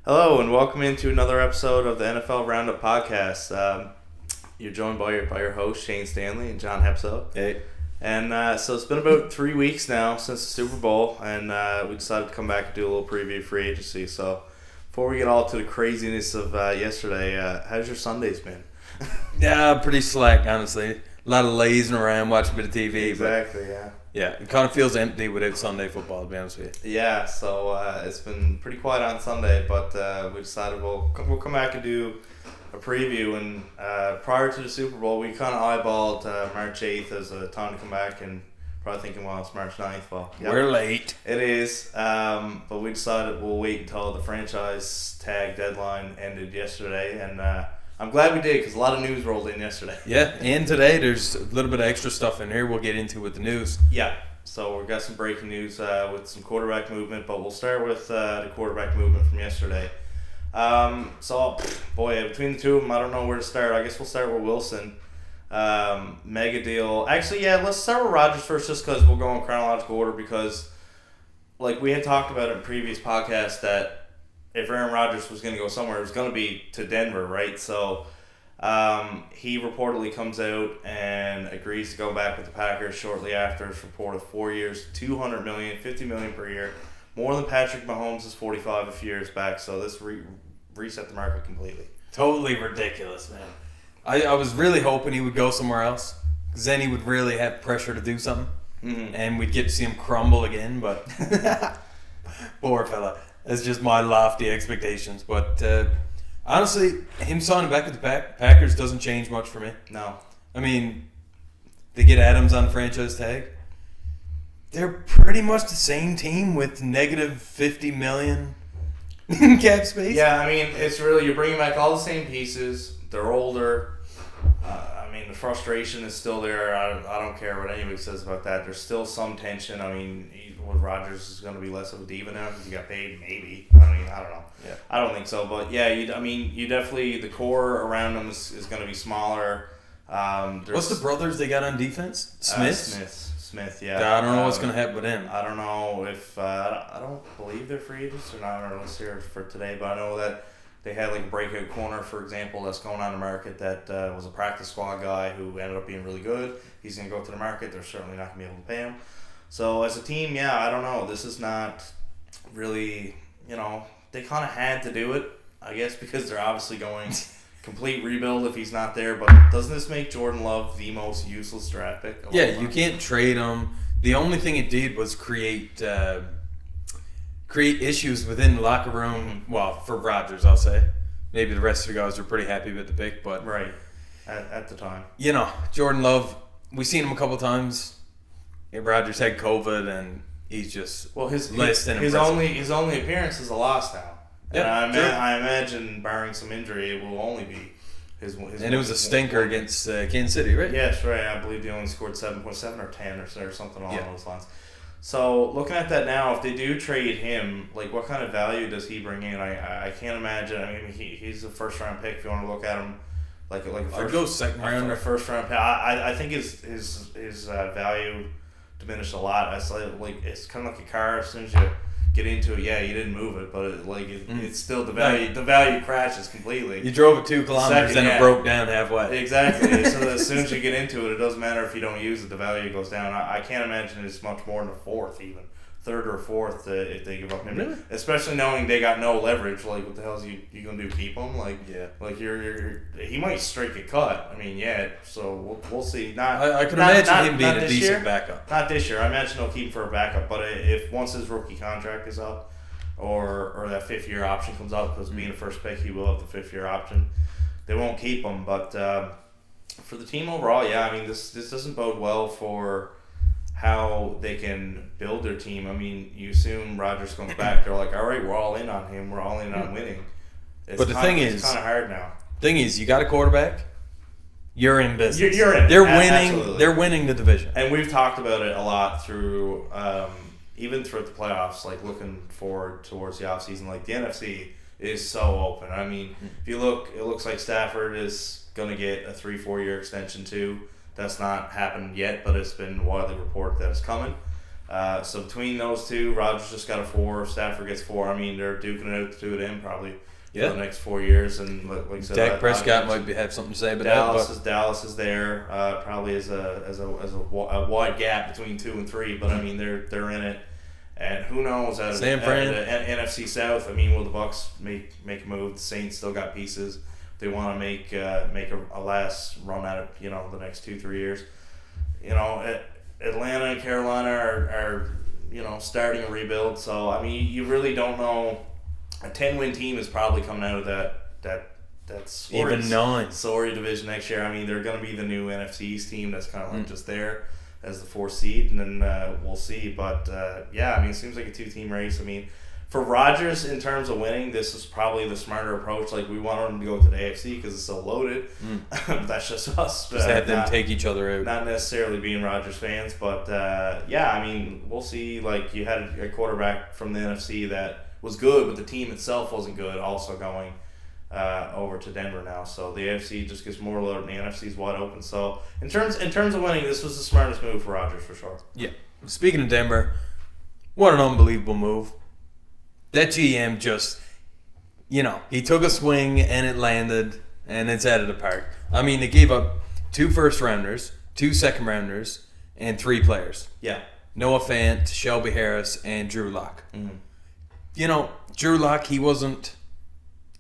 Hello and welcome into another episode of the NFL Roundup podcast. You're joined by your hosts Shane Stanley and John Hepso. Hey. And so it's been about 3 weeks now since the Super Bowl, and we decided to come back and do a little preview of free agency. So before we get all to the craziness of yesterday, how's your Sundays been? Yeah, pretty slack, honestly. A lot of lazing around, watching a bit of TV. Exactly, but yeah. Yeah, it kind of feels empty without Sunday football, to be honest with you. Yeah, so it's been pretty quiet on Sunday, but we decided we'll come back and do a preview. And prior to the Super Bowl, we kind of eyeballed March 8th as a time to come back, and probably thinking, well, it's March 9th. Well, yep, we're late. It is, but we decided we'll wait until the franchise tag deadline ended yesterday, and I'm glad we did because a lot of news rolled in yesterday. Yeah, and today there's a little bit of extra stuff in here we'll get into with the news. Yeah, so we've got some breaking news with some quarterback movement, but we'll start with the quarterback movement from yesterday. Between the two of them, I don't know where to start. I guess we'll start with Wilson. Megadeal. Actually, yeah, let's start with Rodgers first just because we'll go in chronological order because, like, we had talked about it in previous podcasts that if Aaron Rodgers was going to go somewhere, it was going to be to Denver, right? So he reportedly comes out and agrees to go back with the Packers shortly after his report of 4 years, $200 million, $50 million per year, more than Patrick Mahomes' 45 a few years back. So this reset the market completely. Totally ridiculous, man. I was really hoping he would go somewhere else because then he would really have pressure to do something, and we'd get to see him crumble again. But poor fella. That's just my lofty expectations. But honestly, him signing back with the Packers doesn't change much for me. No. I mean, they get Adams on franchise tag. They're pretty much the same team with negative $50 million cap space. Yeah, I mean, it's really, you're bringing back all the same pieces. They're older. The frustration is still there. I don't care what anybody says about that. There's still some tension. I mean, with Rodgers is going to be less of a diva now because he got paid, maybe. I don't know. Yeah. I don't think so. But yeah, you definitely, the core around them is going to be smaller. What's the brothers they got on defense? Smith, yeah. I don't know what's going to happen with him. I don't know if I don't believe they're free agents or not on our list here for today, but I know that they had like a breakout corner, for example, that's going on the market that was a practice squad guy who ended up being really good. He's going to go to the market. They're certainly not going to be able to pay him. So as a team, yeah, I don't know. This is not really, they kind of had to do it, I guess, because they're obviously going complete rebuild if he's not there. But doesn't this make Jordan Love the most useless draft pick? Yeah, you can't trade him. The only thing it did was create issues within the locker room. Mm-hmm. Well, for Rodgers, I'll say. Maybe the rest of the guys were pretty happy with the pick, but right at the time, Jordan Love. We've seen him a couple times. Rodgers had COVID, and he's just his only appearance is a loss now. Yeah, and I imagine, barring some injury, it will only be his. And it was a stinker against Kansas City, right? Yes, right. I believe they only scored 7.7 or 10 or something along those lines. So looking at that now, if they do trade him, like what kind of value does he bring in? I can't imagine. I mean, he's a first round pick if you want to look at him like I'd go second round or first round pick. I think his value diminished a lot. It's kind of like a car. As soon as you get into it, yeah, you didn't move it, but it's still the value. The value crashes completely. You drove it 2 kilometers, then it broke down halfway. Exactly. So as soon as you get into it, it doesn't matter if you don't use it. The value goes down. I can't imagine it's much more than a fourth, even third or fourth, if they give up him. Really? Especially knowing they got no leverage. Like, what the hell is you gonna do? Keep him? Yeah. Like he might straight get cut. I mean, yeah. So we'll see. I can imagine him being a decent backup. Not this year. I imagine they'll keep him for a backup. But if once his rookie contract is up, or that 5th year option comes up, because being a first pick, he will have the 5th year option. They won't keep him. But for the team overall, yeah. I mean, this doesn't bode well for how they can build their team. I mean, you assume Rodgers comes back. They're like, all right, we're all in on him. We're all in on winning. But the thing is, it's kind of hard now. Thing is, you got a quarterback. You're in business. You're in. They're winning. Absolutely. They're winning the division. And we've talked about it a lot through, even throughout the playoffs. Like looking forward towards the offseason. Like the NFC is so open. I mean, if you look, it looks like Stafford is going to get a 3-4 year extension too. That's not happened yet, but it's been widely reported that it's coming. So between those two, Rodgers just got a 4. Stafford gets 4. I mean, they're duking it out to 2 of them probably for the next 4 years. And like I said, Dak Prescott might have something to say about Dallas is there probably as a wide gap between 2 and 3. But I mean, they're in it. And who knows out of the NFC South? I mean, will the Bucs make a move? The Saints still got pieces. They want to make a last run at it. The next 2-3 years. Atlanta and Carolina are starting a rebuild. So I mean, you really don't know. A 10-win team is probably coming out of that sorry division next year. I mean, they're going to be the new NFC East team that's kind of like just there as the 4th seed, and then we'll see. But I mean, it seems like a 2-team race. I mean, for Rodgers, in terms of winning, this is probably the smarter approach. Like, we want him to go to the AFC because it's so loaded. That's just us. Just have them take each other out. Not necessarily being Rodgers fans, but I mean, we'll see. Like, you had a quarterback from the NFC that was good, but the team itself wasn't good, also going over to Denver now. So the AFC just gets more loaded, and the NFC's wide open. So in terms of winning, this was the smartest move for Rodgers for sure. Yeah. Speaking of Denver, what an unbelievable move. That GM just, he took a swing and it landed and it's out of the park. I mean, they gave up 2 first-rounders, 2 second-rounders, and 3 players. Yeah. Noah Fant, Shelby Harris, and Drew Lock. Mm-hmm. Drew Lock, he wasn't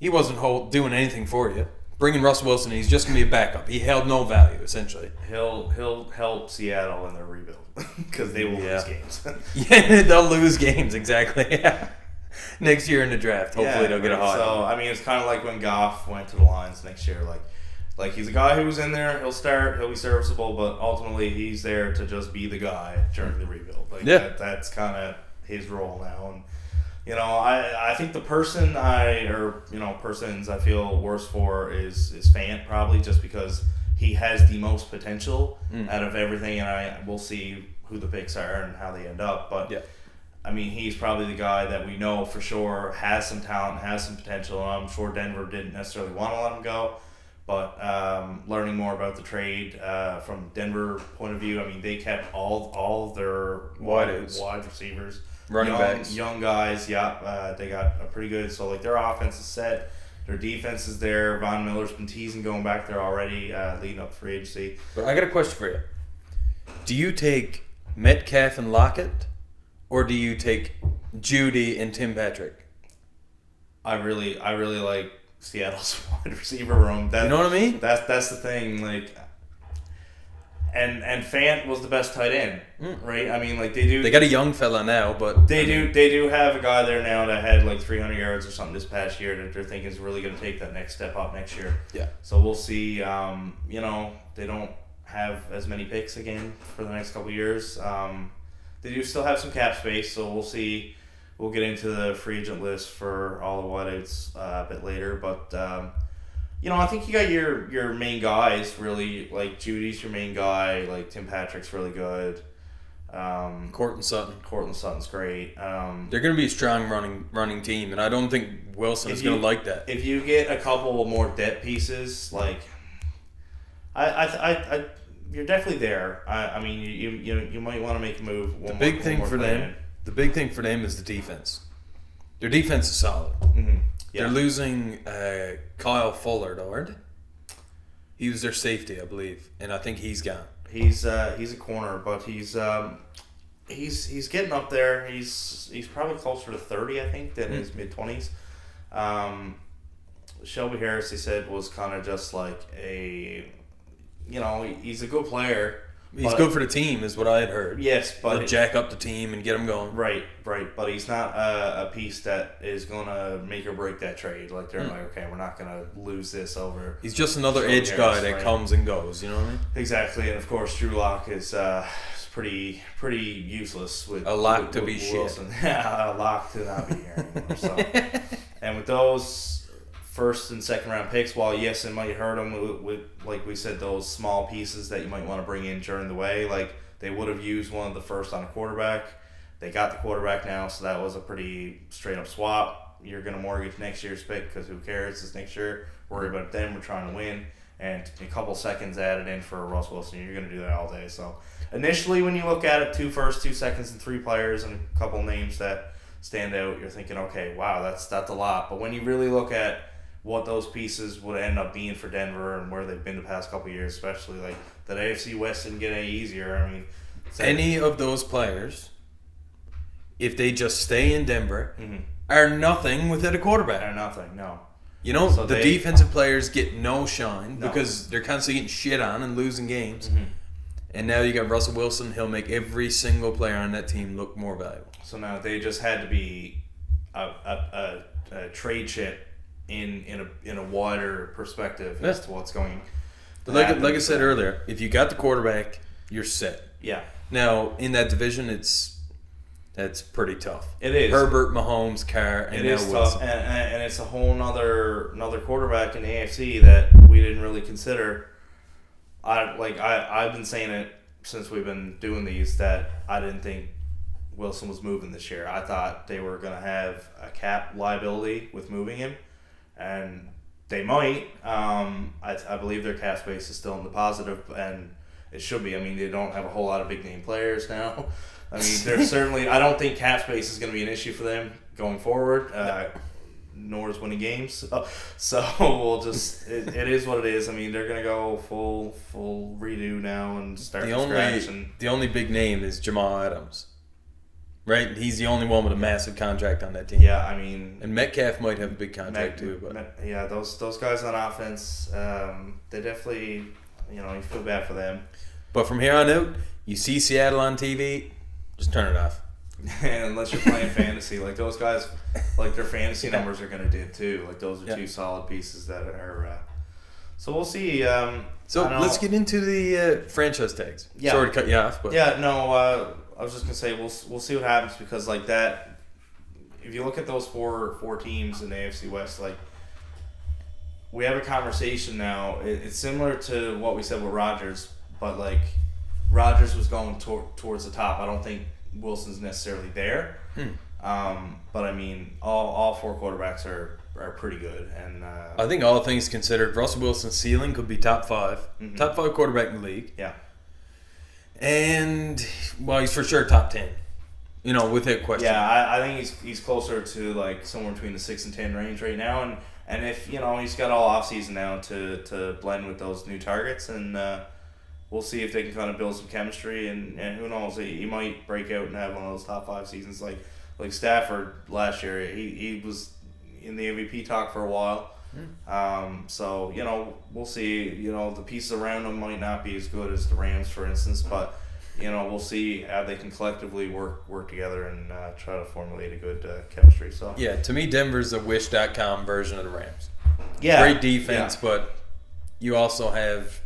doing anything for you. Bringing Russell Wilson, he's just going to be a backup. He held no value, essentially. He'll help Seattle in their rebuild because they will lose games. Yeah, they'll lose games, exactly. Yeah. Next year in the draft, hopefully they'll get a hot. So I mean, it's kind of like when Goff went to the Lions next year. Like he's a guy who was in there. He'll start. He'll be serviceable, but ultimately he's there to just be the guy during the rebuild. That's kind of his role now. And I think the persons I feel worse for is Fant, probably just because he has the most potential out of everything, and we'll see who the picks are and how they end up. But I mean, he's probably the guy that we know for sure has some talent, has some potential. And I'm sure Denver didn't necessarily want to let him go, but learning more about the trade from Denver point of view, I mean, they kept all of their wide receivers, running backs, young guys. They got a pretty good. So like their offense is set, their defense is there. Von Miller's been teasing going back there already, leading up to free agency. But I got a question for you. Do you take Metcalf and Lockett? Or do you take Judy and Tim Patrick? I really like Seattle's wide receiver room. You know what I mean? That's the thing. Like, and Fant was the best tight end, right? I mean, like they got a young fella now, but they do have a guy there now that had like 300 yards or something this past year that they're thinking is really going to take that next step up next year. Yeah. So we'll see. They don't have as many picks again for the next couple of years. They do still have some cap space, so we'll see. We'll get into the free agent list for all the wideouts a bit later. But, I think you got your main guys, really. Like, Judy's your main guy. Like, Tim Patrick's really good. Courtland Sutton's great. They're going to be a strong running team, and I don't think Wilson is going to like that. If you get a couple more depth pieces, like, you're definitely there. I mean, you might want to make a move. The big thing for them is the defense. Their defense is solid. Mm-hmm. Yeah. They're losing Kyle Fuller, though. He was their safety, I believe, and I think he's gone. He's a corner, but he's getting up there. He's probably closer to 30, I think, than his mid-20s. Shelby Harris, they said, was kind of just like a. He's a good player. He's good for the team, is what I had heard. Yes, but he'll jack up the team and get them going. Right. But he's not a piece that is going to make or break that trade. Like they're like, okay, we're not going to lose this over. He's just another edge guy that comes and goes. You know what I mean? Exactly, and of course, Drew Lock is pretty useless with a lock to with be Wilson. shit. Yeah, a lock to not be here anymore. So, and with those first and second round picks, while yes, it might hurt them with like we said, those small pieces that you might want to bring in during the way, like they would have used one of the first on a quarterback. They got the quarterback now, so that was a pretty straight up swap. You're going to mortgage next year's pick because who cares? It's next year. Worry about them. We're trying to win. and a couple seconds added in for Russ Wilson, you're going to do that all day. So initially, when you look at it, 2 firsts, 2 seconds, and 3 players, and a couple names that stand out, you're thinking, okay, wow, that's a lot. But when you really look at what those pieces would end up being for Denver and where they've been the past couple of years, especially like that AFC West didn't get any easier. I mean, any of those players, if they just stay in Denver, are nothing without a quarterback. Are nothing, no. You know, so the defensive players get no shine because they're constantly getting shit on and losing games. And now you got Russell Wilson. He'll make every single player on that team look more valuable. So now they just had to be a trade chip in a wider perspective as to what's going. But like I said earlier, if you got the quarterback, you're set. Yeah. Now in that division, that's pretty tough. It is. Herbert, Mahomes, Carr, and now Wilson. Tough, and it's a whole another quarterback in the AFC that we didn't really consider. I've been saying it since we've been doing these that I didn't think Wilson was moving this year. I thought they were going to have a cap liability with moving him, and they might. I believe their cap space is still in the positive, and it should be. I mean, they don't have a whole lot of big name players now. I mean, there's certainly. I don't think cap space is going to be an issue for them going forward. Nor is winning games. So we'll just. It is what it is. I mean, they're going to go full redo now and start from scratch. The only big name is Jamal Adams. Right? He's the only one with a massive contract on that team. Yeah, I mean... And Metcalf might have a big contract too. But those guys on offense, they definitely, you feel bad for them. But from here on out, you see Seattle on TV, just turn it off. Unless you're playing fantasy. Like, those guys, like, their fantasy numbers are going to dip too. Like, those are 2 solid pieces that are... So we'll see. So let's get into the franchise tags. Yeah. Sorry to cut you off. But. Yeah, no... I was just gonna say we'll see what happens because like that, if you look at those four teams in the AFC West, like we have a conversation now. It's similar to what we said with Rodgers, but like Rodgers was going towards the top. I don't think Wilson's necessarily there, but I mean all 4 quarterbacks are pretty good, and I think all things considered, Russell Wilson's ceiling could be top 5, top 5 quarterback in the league. Yeah. And, well, he's for sure top 10, without question. Yeah, I think he's closer to, like, somewhere between the 6 and 10 range right now. And if, he's got all offseason now to blend with those new targets. And we'll see if they can kind of build some chemistry. And who knows, he might break out and have one of those top 5 seasons. Like Stafford last year, he was in the MVP talk for a while. So, we'll see. The pieces around them might not be as good as the Rams, for instance, but, we'll see how they can collectively work together and try to formulate a good chemistry. So yeah, to me, Denver's a Wish.com version of the Rams. Yeah. Great defense, but you also have...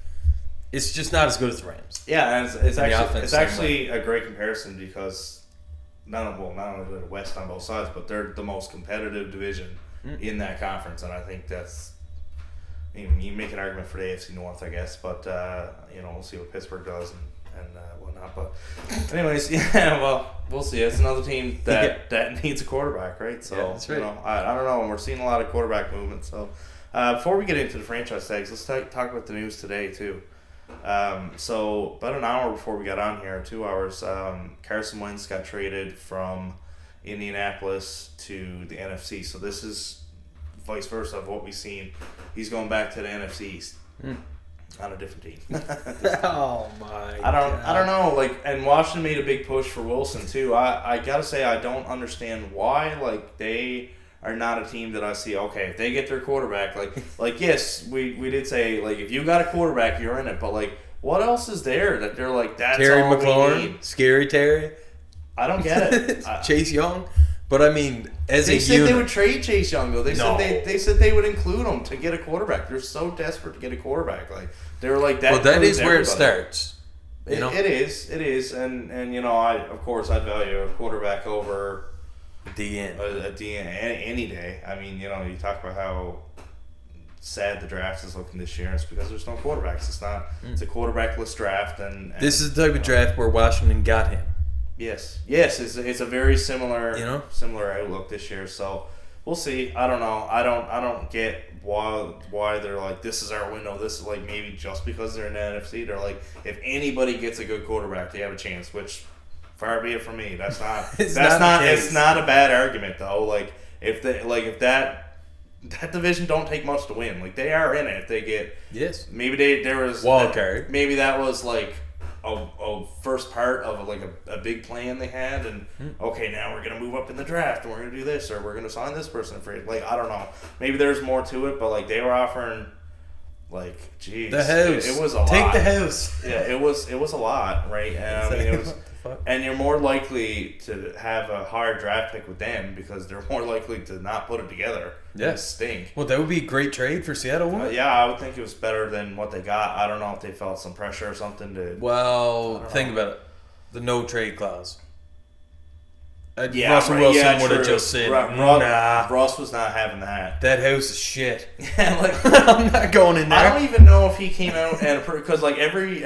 It's just not as good as the Rams. Yeah, and it's actually a great comparison because not only the West on both sides, but they're the most competitive division in that conference, and I think that's you make an argument for the AFC North, I guess, but we'll see what Pittsburgh does and whatnot. But anyways, we'll see. It's another team that needs a quarterback, right? So that's right. I don't know, and we're seeing a lot of quarterback movement. So before we get into the franchise tags, let's talk about the news today too. So about an hour before we got on here, 2 hours, Carson Wentz got traded from Indianapolis to the NFC. So this is vice versa of what we've seen. He's going back to the NFC East on a different team. Oh my! I don't know. Like, and Washington made a big push for Wilson too. I gotta say I don't understand why. Like, they are not a team that I see. Okay, if they get their quarterback, like yes, we did say like if you got a quarterback, you're in it. But like, what else is there that they're like that's Terry all McLaurin, we need? Scary Terry. I don't get it. Chase Young. But I mean, they said they would trade Chase Young though. They said they would include him to get a quarterback. They're so desperate to get a quarterback. Like they were like that. Well, that is where it starts. It is, and I'd value a quarterback over DN. A DN any day. I mean, you talk about how sad the draft is looking this year. And it's because there's no quarterbacks. It's a quarterbackless draft, and this is the type of draft where Washington got him. Yes, it's a very similar outlook this year. So we'll see. I don't know. I don't get why they're like, this is our window. This is like maybe just because they're in the NFC. They're like, if anybody gets a good quarterback, they have a chance. Which, far be it from me. That's not. It's not a bad argument though. Like if that division don't take much to win. Like they are in it if they get. Yes. Maybe there was wild card. Maybe that was like a first part of like a big plan they had, and okay, now we're gonna move up in the draft and we're gonna do this, or we're gonna sign this person for like I don't know. Maybe there's more to it, but like they were offering like, geez, the house. It was a lot. Take the house. Yeah, it was a lot, right? And I mean, it was. And you're more likely to have a higher draft pick with them because they're more likely to not put it together. Yeah. Stink. Well, that would be a great trade for Seattle, wouldn't it? Yeah, I would think it was better than what they got. I don't know if they felt some pressure or something to. Well, think about it. The no trade clause. Yeah, Russell Wilson would have just said, nah. Russ was not having that. That house is shit. Yeah, like I'm not going in there. I don't even know if he came out and because like every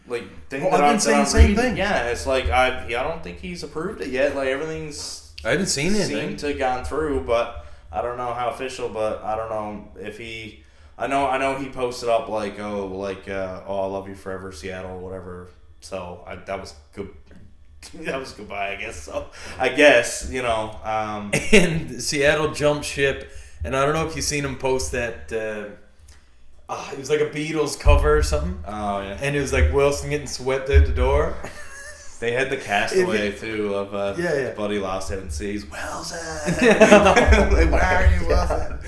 like thing that I've been saying the same thing. Yeah, it's like I don't think he's approved it yet. Like everything's I haven't seen anything. Seemed to have gone through, but I don't know how official. But I don't know if he. I know he posted up like I love you forever, Seattle, whatever. So that was good. That was goodbye, I guess. So I guess And Seattle jumped ship, and I don't know if you've seen him post that. It was like a Beatles cover or something. Oh yeah. And it was like Wilson getting swept out the door. They had the castaway too of Buddy lost it and sees Wilson. Like, where are you, Wilson?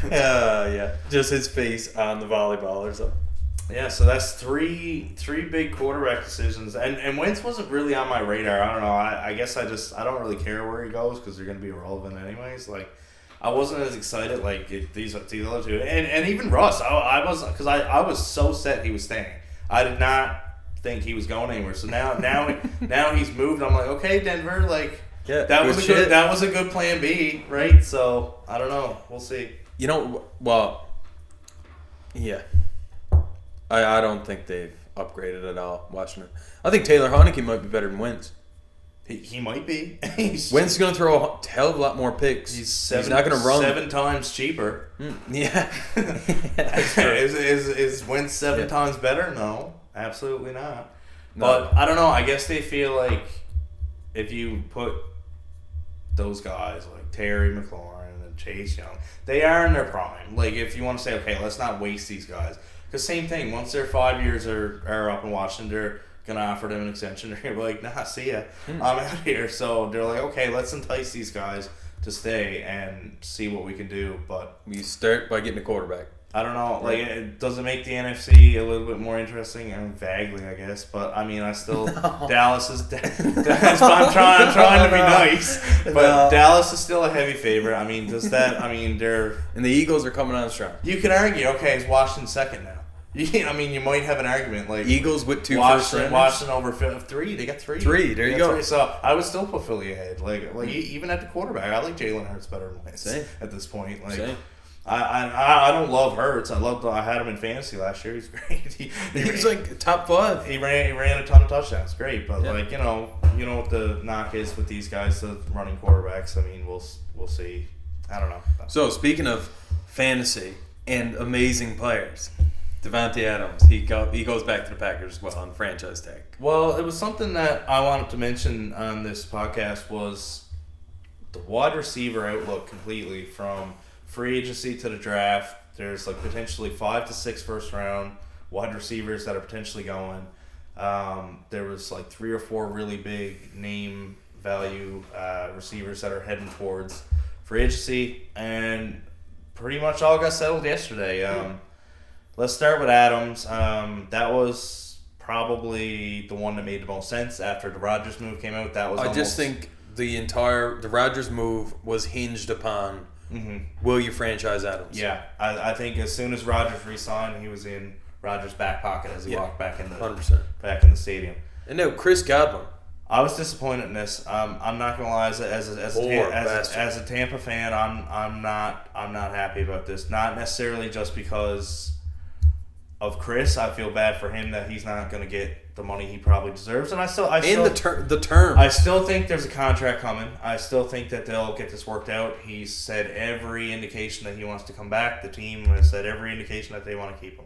Yeah, just his face on the volleyball or something. Yeah, so that's three big quarterback decisions, and Wentz wasn't really on my radar. I don't know. I guess I don't really care where he goes because they're going to be irrelevant anyways. Like, I wasn't as excited like these other two, and even Russ. I was because I was so set he was staying. I did not think he was going anywhere. So now he's moved. I'm like, okay, Denver. Like, yeah, that was a good plan B, right? So I don't know. We'll see. Well, yeah. I don't think they've upgraded at all. Watching it, I think Taylor Heineke might be better than Wentz. He might be. Wentz is going to throw a hell of a lot more picks. He's not going to run 7 times cheaper. Yeah. Is Wentz 7 times better? No, absolutely not. No. But I don't know. I guess they feel like if you put those guys like Terry McLaurin and Chase Young, they are in their prime. Like if you want to say, okay, let's not waste these guys. Because same thing, once their 5 years are up in Washington, they're going to offer them an extension. They're going to be like, nah, see ya. I'm out of here. So they're like, okay, let's entice these guys to stay and see what we can do. But we start by getting a quarterback. I don't know. Like, it doesn't make the NFC a little bit more interesting. I mean, vaguely, I guess. But, I mean, Dallas is... I'm trying to be nice. But Dallas is still a heavy favorite. I mean, they're... And the Eagles are coming on strong. You can argue, okay, is Washington second now? I mean, you might have an argument. Like Eagles with 2 Washington over 3. They got 3. 3. There you go. 3. So I would still put Philly ahead. Like even at the quarterback, I like Jalen Hurts better than Wentz at this point. Like Same. I don't love Hurts. I had him in fantasy last year. He's great. He was like top 5. He ran a ton of touchdowns. Great, but like you know what the knock is with these guys, the running quarterbacks. I mean, we'll see. I don't know. So speaking of fantasy and amazing players. Devante Adams, he goes back to the Packers as well on franchise tag. Well, it was something that I wanted to mention on this podcast was the wide receiver outlook completely from free agency to the draft. There's like potentially 5 to 6 first round wide receivers that are potentially going. There was like 3 or 4 really big name value receivers that are heading towards free agency, and pretty much all got settled yesterday. Let's start with Adams. That was probably the one that made the most sense after the Rodgers move came out. I just think the Rodgers move was hinged upon will you franchise Adams? Yeah, I think as soon as Rodgers re-signed, he was in Rodgers' back pocket as he walked back in the 100%. Back in the stadium. And now Chris Godwin. I was disappointed in this. I'm not gonna lie. As a Tampa fan, I'm not happy about this. Not necessarily just because of Chris. I feel bad for him that he's not going to get the money he probably deserves, and the term. I still think there's a contract coming. I still think that they'll get this worked out. He's said every indication that he wants to come back. The team has said every indication that they want to keep him.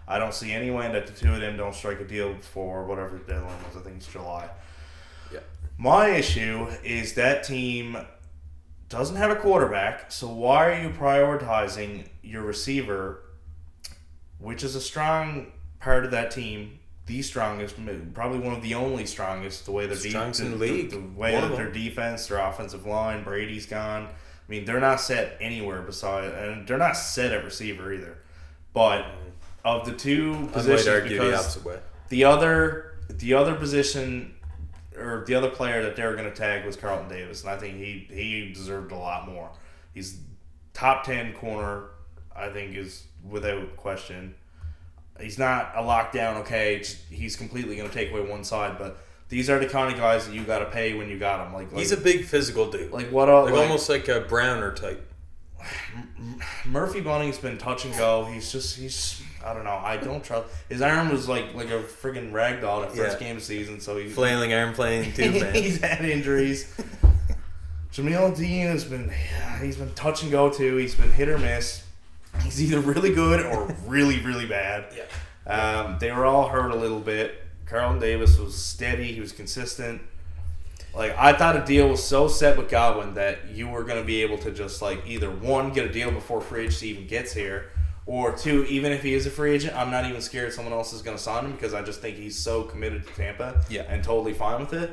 I don't see any way that the two of them don't strike a deal before whatever the deadline was. I think it's July. Yeah. My issue is that team doesn't have a quarterback, so why are you prioritizing your receiver, which is a strong part of that team, the strongest, probably one of the only strongest, the way the strongest in the league, the way that their defense, their offensive line, Brady's gone. I mean, they're not set anywhere beside, and they're not set at receiver either. But of the two positions, I might argue the because opposite way. the other position or the other player that they were going to tag was Carlton Davis, and I think he deserved a lot more. He's top 10 corner, I think, is without question. He's not a lockdown, okay, he's completely going to take away one side, but these are the kind of guys that you got to pay when you got him. Like he's a big physical dude. Like what? Almost like a Browner type. Murphy Bunny's been touch and go. He's I don't know. I don't trust. His arm was like a friggin' ragdoll at first game of the season. So he's flailing arm playing too, man. He's had injuries. Jamil Dean he's been touch and go too. He's been hit or miss. He's either really good or really, really bad. Yeah. They were all hurt a little bit. Carlton Davis was steady. He was consistent. Like, I thought a deal was so set with Godwin that you were going to be able to just, like, either, one, get a deal before free agency even gets here, or two, even if he is a free agent, I'm not even scared someone else is going to sign him because I just think he's so committed to Tampa and totally fine with it.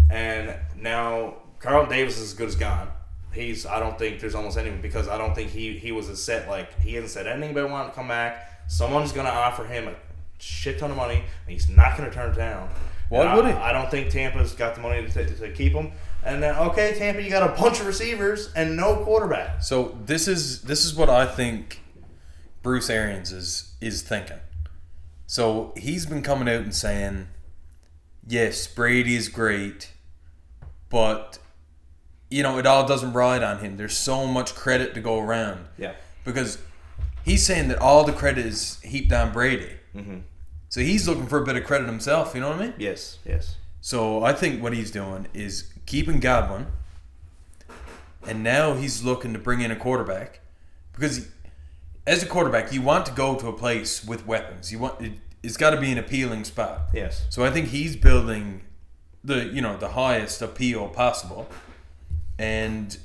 And now Carlton Davis is as good as gone. I don't think there's almost anyone because I don't think he was as set, like, he hasn't said anything about wanting to come back. Someone's going to offer him a shit ton of money, and he's not going to turn it down. Why would he? I don't think Tampa's got the money to keep him. And then, okay, Tampa, you got a bunch of receivers and no quarterback. So this is what I think Bruce Arians is thinking. So he's been coming out and saying, yes, Brady is great, but it all doesn't ride on him. There's so much credit to go around. Yeah. Because he's saying that all the credit is heaped on Brady. Mm-hmm. So he's looking for a bit of credit himself, you know what I mean? Yes. So I think what he's doing is keeping Godwin, and now he's looking to bring in a quarterback because as a quarterback, you want to go to a place with weapons. It's got to be an appealing spot. Yes. So I think he's building the highest appeal possible, and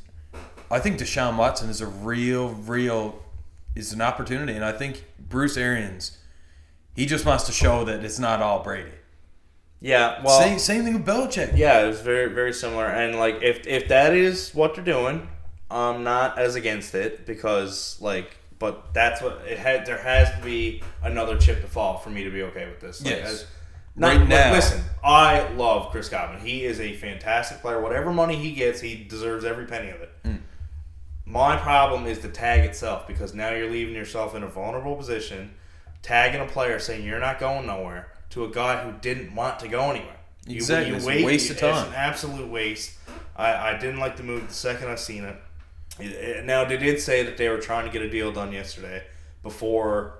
I think Deshaun Watson is a real is an opportunity, and I think Bruce Arians, he just wants to show that it's not all Brady. Yeah, well, same thing with Belichick. Yeah, it was very, very similar. And like, if that is what they're doing, I'm not as against it because but that's what it had. There has to be another chip to fall for me to be okay with this. Yes. Now, listen, I love Chris Godwin. He is a fantastic player. Whatever money he gets, he deserves every penny of it. My problem is the tag itself because now you're leaving yourself in a vulnerable position, tagging a player saying you're not going nowhere to a guy who didn't want to go anywhere. Exactly. It's a waste of time. It's an absolute waste. I didn't like the move the second I seen it. Now, they did say that they were trying to get a deal done yesterday before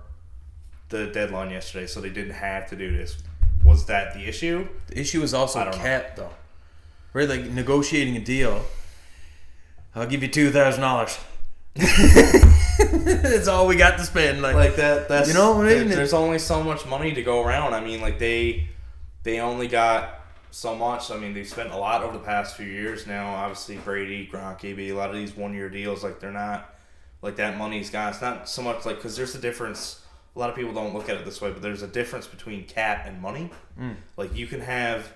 the deadline yesterday, so they didn't have to do this. Was that the issue? The issue is also cap, though. We're like negotiating a deal. I'll give you $2,000. That's all we got to spend. Like that. That's, you know what I mean? There's only so much money to go around. I mean, like they only got so much. I mean, they've spent a lot over the past few years now. Obviously, Brady, Gronk, AB, a lot of these 1-year deals, like they're not like that money's gone. It's not so much like because there's a difference. A lot of people don't look at it this way, but there's a difference between cap and money. Like you can have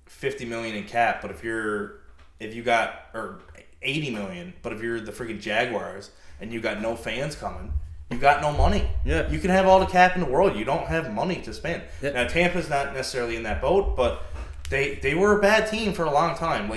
$50 million in cap, but if you got or $80 million, but if you're the freaking Jaguars and you got no fans coming, you got no money. Yeah. You can have all the cap in the world. You don't have money to spend. Yeah. Now Tampa's not necessarily in that boat, but they were a bad team for a long time.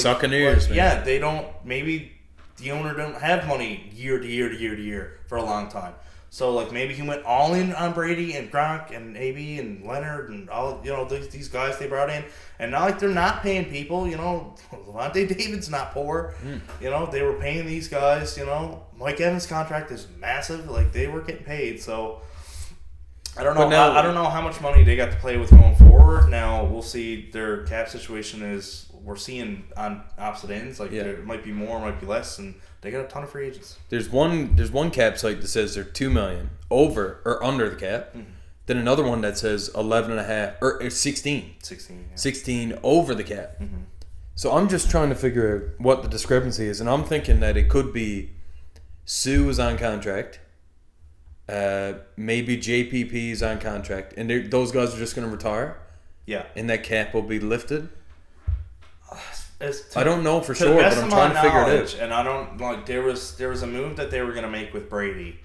Buccaneers, man. Yeah, they don't. Maybe the owner don't have money year to year to year to year for a long time. So like maybe he went all in on Brady and Gronk and AB and Leonard and all these guys they brought in, and not like they're not paying people. Devante David's not poor. They were paying these guys. Mike Evans' contract is massive. Like they were getting paid. So I don't know. I don't know how much money they got to play with going forward. Now we'll see. Their cap situation is we're seeing on opposite ends. Like there might be more, might be less, and they got a ton of free agents. There's one cap site that says they're $2 million over or under the cap. Mm-hmm. Then another one that says 11.5 or 16. 16 over the cap. Mm-hmm. So I'm just trying to figure out what the discrepancy is, and I'm thinking that it could be Sue is on contract. Maybe JPP is on contract, and those guys are just going to retire. Yeah, and that cap will be lifted. I don't know for sure, but I'm trying to figure it out. And I don't like there was a move that they were going to make with Brady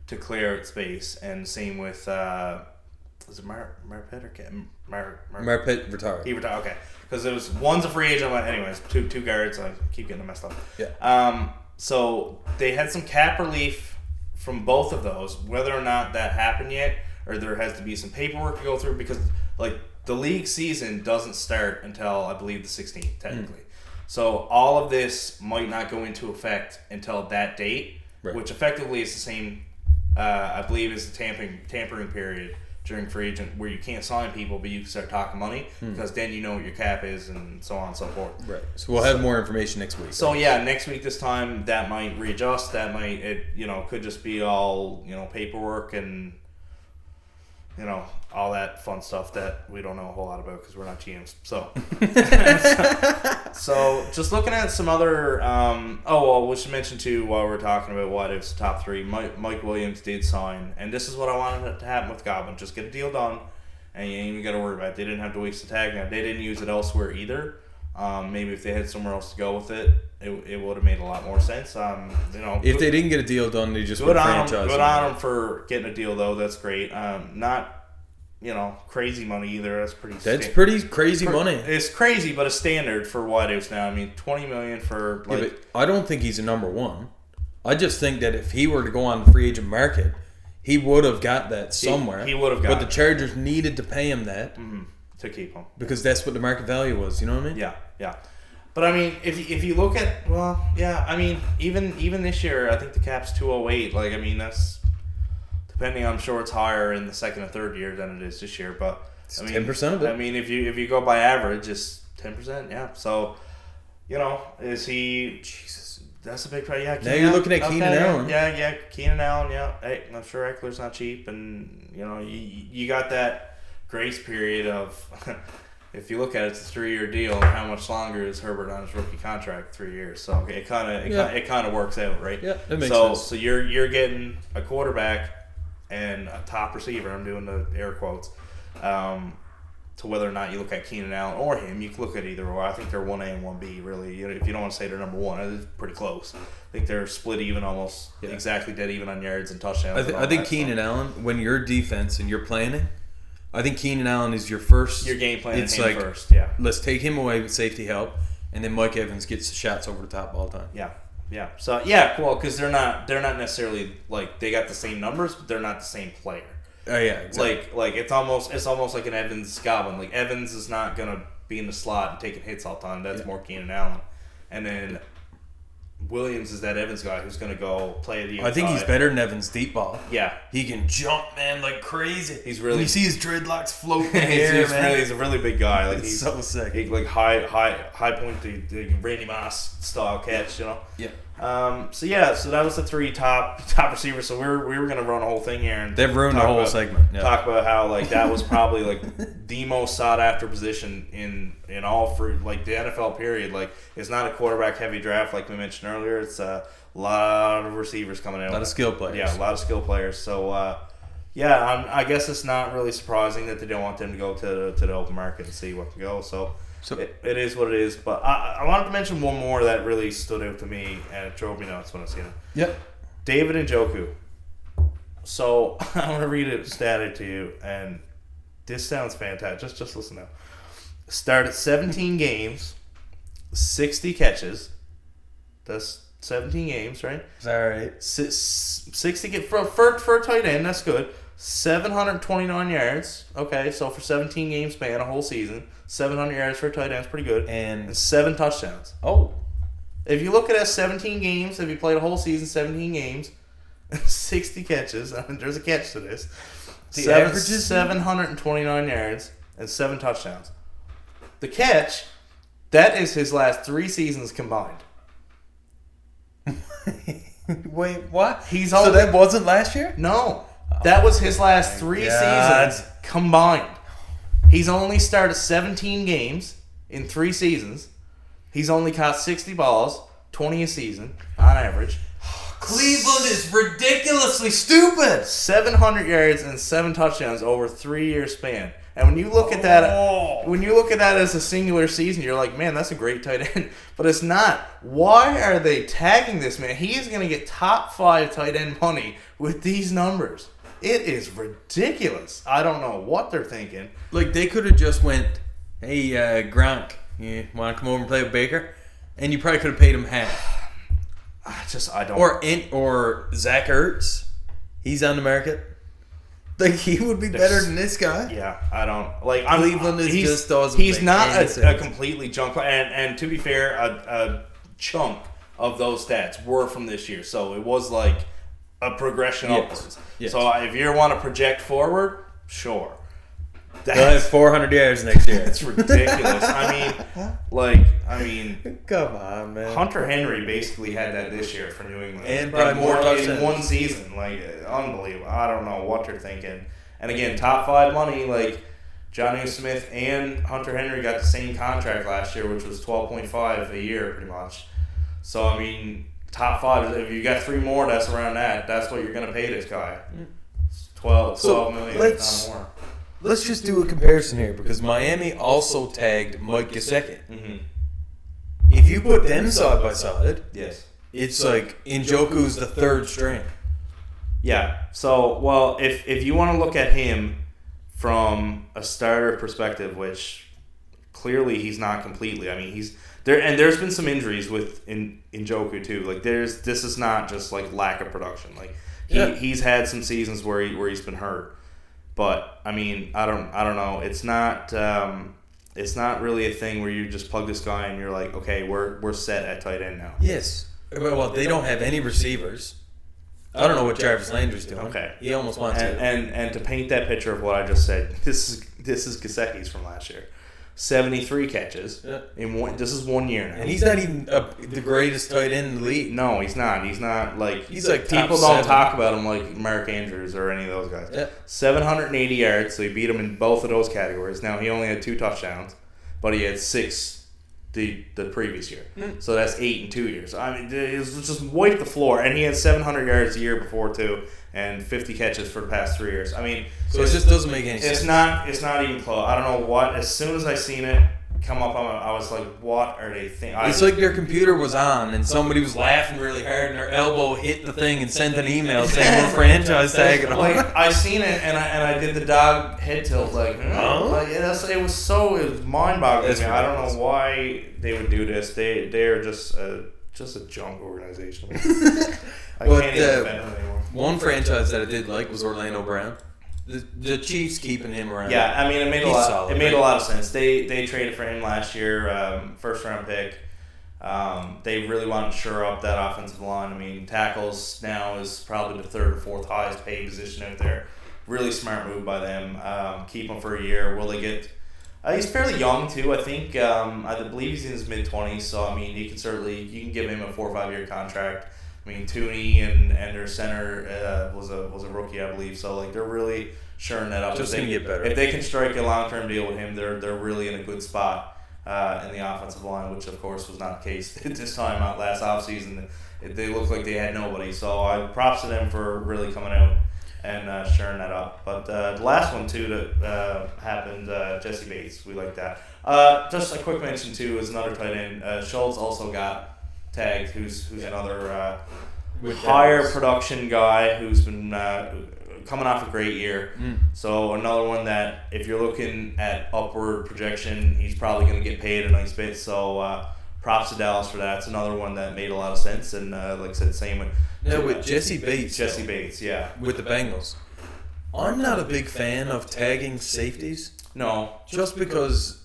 to clear out space, and same with was it Marpet or Marpet retired. He retired. Okay, because it was one's a free agent. Anyways, two guards. I keep getting them messed up. Yeah. So they had some cap relief from both of those, whether or not that happened yet, or there has to be some paperwork to go through, because like the league season doesn't start until I believe the 16th technically. So all of this might not go into effect until that date, which effectively is the same, I believe, is the tampering period during free agent, where you can't sign people, but you can start talking money, because then you know what your cap is and so on and so forth. Right. So we'll have more information next week. So yeah, next week this time that might readjust. That might could just be all paperwork and all that fun stuff that we don't know a whole lot about because we're not GMs. So so just looking at some other we should mention too while we're talking about what ifs top three. Mike Williams did sign, and this is what I wanted to happen with Godwin. Just get a deal done, and you ain't even got to worry about it. They didn't have to waste the tag. Now they didn't use it elsewhere either. Maybe if they had somewhere else to go with it, it would have made a lot more sense. If they didn't get a deal done, they just would franchise. Good on them for getting a deal though. That's great. Not crazy money either. That's pretty crazy money. It's crazy, but it's standard for what it is now. I mean, $20 million for but I don't think he's a number one. I just think that if he were to go on the free agent market, he would have got that somewhere. He would have got. But the Chargers needed to pay him that to keep him because that's what the market value was. You know what I mean? Yeah. But I mean, if you look at I mean, even this year, I think the cap's 208. Like, I mean, that's. Depending, I'm sure it's higher in the second and third year than it is this year, but it's 10% of it. I mean, if you go by average, it's 10%. Yeah, so is he? Jesus, that's a big price. Yeah, now you're looking at Keenan Allen. Yeah, Keenan Allen. Yeah, hey, I'm sure Eckler's not cheap, and you got that grace period of. If you look at it, it's a 3-year deal, and how much longer is Herbert on his rookie contract? 3 years. So it kind of works out, right? Yeah, that makes sense. So you're getting a quarterback and a top receiver, I'm doing the air quotes, to whether or not you look at Keenan Allen or him, you can look at either or. I think they're 1A and 1B, really. If you don't want to say they're number one, it's pretty close. I think they're split even, almost exactly dead even on yards and touchdowns. I think Keenan Allen, when you're defense and you're planning it, I think Keenan Allen is your first. Your game plan. It's like first, yeah. Let's take him away with safety help, and then Mike Evans gets the shots over the top all the time. Yeah. So cool, because they're not necessarily like they got the same numbers, but they're not the same player. Oh yeah, exactly. Like it's almost like an Evans Godwin. Like Evans is not gonna be in the slot and taking hits all the time. That's more Keenan Allen, and then Williams is that Evans guy who's gonna go play the. I think he's better than Evans deep ball. Yeah, he can jump, man, like crazy. He's really. When you see his dreadlocks floating in the air, man. He's a really big guy. Like he's so sick. He like high point, the Randy Moss style catch. Yeah. So that was the 3 top receivers. So we were gonna run a whole thing here and they've ruined the whole segment. Yeah. Talk about how like that was probably like the most sought after position in all for like the NFL period. Like it's not a quarterback heavy draft like we mentioned earlier. It's a lot of receivers coming in. A lot of skill players. Yeah, a lot of skill players. So I guess it's not really surprising that they don't want them to go to the open market and see what can go. So it is what it is. But I wanted to mention one more that really stood out to me, and it drove me nuts when I seen it. Yep. David Njoku. So I'm going to read it stated to you, and this sounds fantastic. Just listen now. Started 17 games, 60 catches. That's 17 games, right? Is that right? 60 for a tight end, that's good. 729 yards. Okay, so for 17 game span, a whole season, 700 yards for a tight end is pretty good. And 7 touchdowns. Oh. If you look at that 17 games, if you played a whole season, 17 games, 60 catches, I mean, there's a catch to this. averages? 729 yards and 7 touchdowns. The catch, that is his last 3 seasons combined. Wait, what? So that wasn't last year? No. That was his last 3 seasons combined. He's only started 17 games in 3 seasons. He's only caught 60 balls, 20 a season, on average. Cleveland is ridiculously stupid. 700 yards and 7 touchdowns over a 3-year span. And when you look at that, as a singular season, you're like, man, that's a great tight end. But it's not. Why are they tagging this man? He is going to get top 5 tight end money with these numbers. It is ridiculous. I don't know what they're thinking. Like, they could have just went, hey, Gronk, you want to come over and play with Baker? And you probably could have paid him half. I don't. Or Zach Ertz. He's on the market. Like, he would be better than this guy. Yeah, I don't. Like, Cleveland just doesn't. He's not a completely junk. And to be fair, a chunk of those stats were from this year. So it was like a progression upwards. Yes. So if you want to project forward, sure. They'll have 400 yards next year. It's ridiculous. Come on, man. Hunter Henry basically had that this year for New England. And probably more touchdowns in one season. Like, unbelievable. I don't know what they're thinking. And again, top 5 money, like, Jonnu Smith and Hunter Henry got the same contract last year, which was $12.5 a year, pretty much. So, I mean, top 5, if you got 3 more, that's around that. That's what you're going to pay this guy. $12 million, not more. Let's just do a comparison here, because Miami also tagged Mike Gesicki. Mm-hmm. If you put them side by side, yes, it's like Njoku's the 3rd string. Yeah. So, well, if you want to look at him from a starter perspective, which clearly he's not completely. I mean, he's there, and there's been some injuries with Njoku too. Like, this is not just like lack of production. Like, he's had some seasons where he's been hurt. But I mean, I don't know. It's not really a thing where you just plug this guy and you're like, okay, we're set at tight end now. Yes. Well, they don't have any receivers. I don't know what Jarvis Landry's doing. Okay. He almost wants to. And to paint that picture of what I just said, this is Gesicki's from last year. 73 catches. Yeah. This is 1 year now. And he's not even the greatest tight end in the league. No, he's not. He's like top people 7. don't talk about him like Mark Andrews or any of those guys. Yeah. 780 yards, so he beat him in both of those categories. Now he only had 2 touchdowns, but he had 6 the previous year. So that's 8 in 2 years. I mean, it was just wiped the floor, and he had 700 yards a year before too, and 50 catches for the past 3 years. I mean, so it just doesn't make any sense. It's not even close. I don't know what. As soon as I seen it come up, I was like, what are they thinking? It's like their computer was on and somebody was laughing really hard and their elbow hit the thing and sent an email saying we're franchise tagging them. Like, I seen it and I did the dog head tilt like, like it was mind-boggling. I don't know why they would do this. They are just a junk organization. I can't even defend them anymore. One franchise that I did like was Orlando Brown. The Chiefs keeping him around. Yeah, I mean, it made Solid, it made a lot of sense. They traded for him last year, first round pick. They really wanted to shore up that offensive line. I mean, tackles now is probably the 3rd or 4th highest paid position out there. Really smart move by them. Keep him for a year. Will they get? He's fairly young too. I think I believe he's in his mid-20s. So I mean, you can give him a 4 or 5 year contract. I mean, Tooney and their center was a rookie, I believe. So like they're really shoring that up. Just gonna get better. If they can strike a long-term deal with him, they're really in a good spot in the offensive line, which of course was not the case at this time out last offseason. They looked like they had nobody. So I props to them for really coming out and shoring that up. But the last one too that happened, Jesse Bates, we like that. Just a quick mention too is another tight end. Schultz also got tagged, who's another higher production guy who's been coming off a great year. So another one that if you're looking at upward projection, he's probably going to get paid a nice bit. So props to Dallas for that. It's another one that made a lot of sense. And like I said, same with Jesse Bates. Jesse Bates, yeah, with the Bengals. I'm not a big fan of tagging safeties. No, just because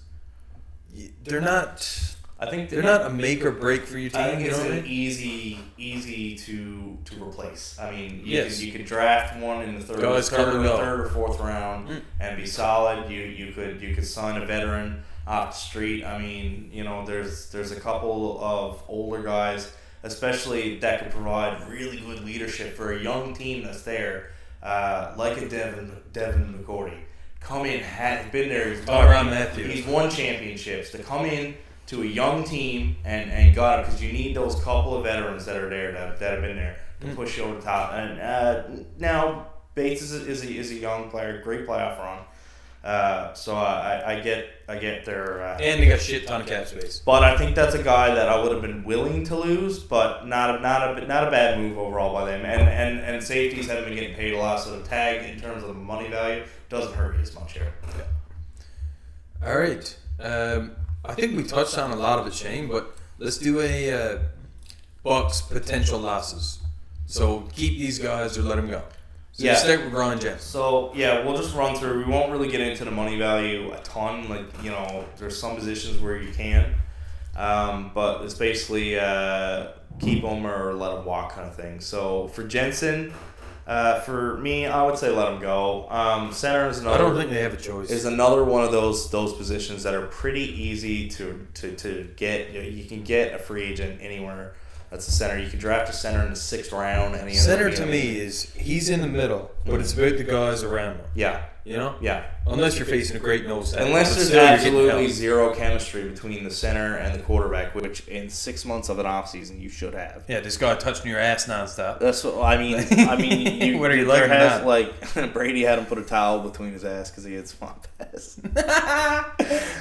they're not. I think they're not a make or break for your team. I think it's you know what I an mean? easy to replace. I mean, you could draft one in the third or fourth round and be solid. You could sign a veteran off the street. I mean, there's a couple of older guys, especially that could provide really good leadership for a young team that's there, like a Devin McCourty. Come in, been there. He's won championships. To come in to a young team and got it, because you need those couple of veterans that are there that have been there to push you over the top. And now Bates is a young player, great playoff run. So I get their and they got shit ton of cap space. But I think that's a guy that I would have been willing to lose, but not a bad move overall by them. And safeties haven't been getting paid a lot, so the tag in terms of the money value doesn't hurt you as much here. Yeah. All right. I think we touched on a lot of it, Shane, but let's do a Bucks potential losses. So keep these guys or let them go. So you start with Ron Jensen. So, we'll just run through. We won't really get into the money value a ton. There's some positions where you can. But it's basically keep them or let them walk kind of thing. So, for Jensen, for me, I would say let him go. Center is another. I don't think they have a choice. Is another one of those positions that are pretty easy to get. You can get a free agent anywhere. That's the center. You can draft a center in the 6th round. And center to me is he's in the middle, but it's about the guys around him. Yeah. You know? Yeah. Unless you're facing a great nose tackle. Unless there's absolutely zero chemistry between the center and the quarterback, which in 6 months of an offseason you should have. Yeah, this guy touching your ass nonstop. That's what I mean. What are you like that? Like Brady had him put a towel between his ass because he had swamp ass.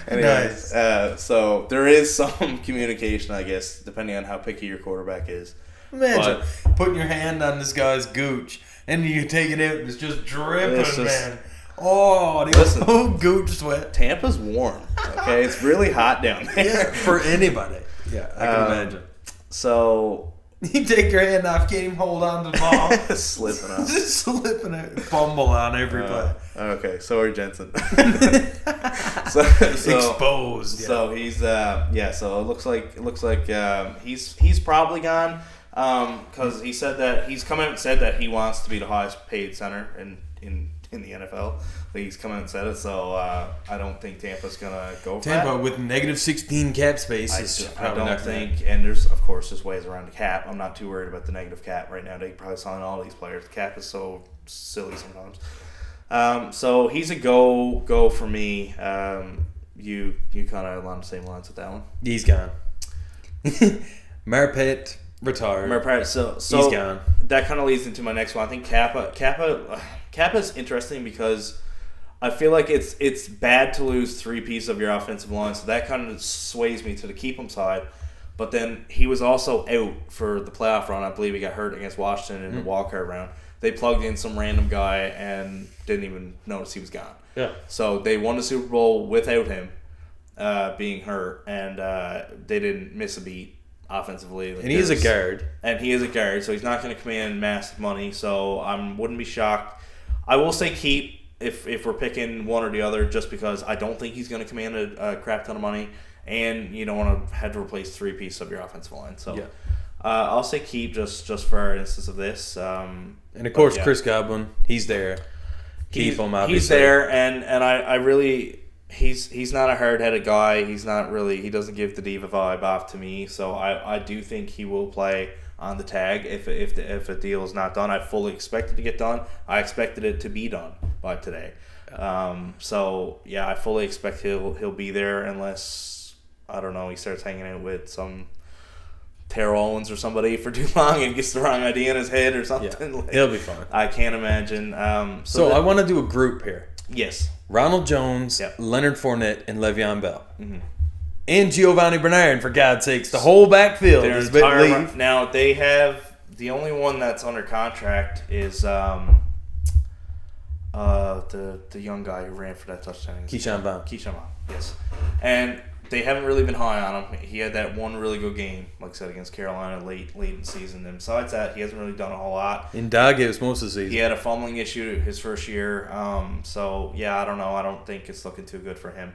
Anyways, nice. So there is some communication, I guess, depending on how picky your quarterback is. Imagine putting your hand on this guy's gooch and you take it out and it's just dripping, man. Oh, listen, gooch sweat. Tampa's warm. Okay, it's really hot down there. Yeah, for anybody. Yeah, I can imagine. So you take your hand off, can't even hold on to the ball. Slipping out. Just slipping out. Fumble on every play. Okay, so are Jensen. so exposed. Yeah. So he's so it looks like he's probably gone because he said that he's come out and said that he wants to be the highest paid center in the NFL. But he's come out and said it, so I don't think Tampa's gonna go for Tampa that. with negative 16 cap space. I don't think, and there's ways around the cap. I'm not too worried about the negative cap right now. They probably sign all these players. The cap is so silly sometimes. So he's a go for me. You kind of along the same lines with that one. He's gone. Marpet retired. So he's gone. That kind of leads into my next one. I think Kappa's interesting because I feel like it's bad to lose 3 pieces of your offensive line, so that kind of sways me to the keep him side. But then he was also out for the playoff run. I believe he got hurt against Washington in the wildcard round. They plugged in some random guy and didn't even notice he was gone. Yeah. So they won the Super Bowl without him being hurt, and they didn't miss a beat offensively. And he's a guard. And he is a guard, so he's not going to command massive money. So I wouldn't be shocked. I will say keep if we're picking one or the other, just because I don't think he's going to command a crap ton of money, and you don't want to have to replace 3 pieces of your offensive line. So yeah. I'll say keep just for our instance of this. And of course, Chris Godwin, he's there. Keep him, obviously. He's there, and I really he's not a hard-headed guy. He's not really. He doesn't give the diva vibe off to me. So I do think he will play on the tag if a deal is not done. I fully expect it to get done. I expected it to be done by today. So yeah, I fully expect he'll be there unless I don't know, he starts hanging out with some Terrell Owens or somebody for too long and gets the wrong idea in his head or something. Yeah, he'll be fine. I can't imagine. So I want to do a group here. Yes. Ronald Jones, Leonard Fournette, and Le'Veon Bell. Mm-hmm. And Giovanni Bernard, for God's sakes. The whole backfield is leave. Now, they have... The only one that's under contract is the young guy who ran for that touchdown. Keyshawn Vaughn. Yes. And they haven't really been high on him. He had that one really good game, like I said, against Carolina late in the season. And besides that, he hasn't really done a whole lot. In dog, it was most of the season. He had a fumbling issue his first year. So, yeah, I don't know. I don't think it's looking too good for him.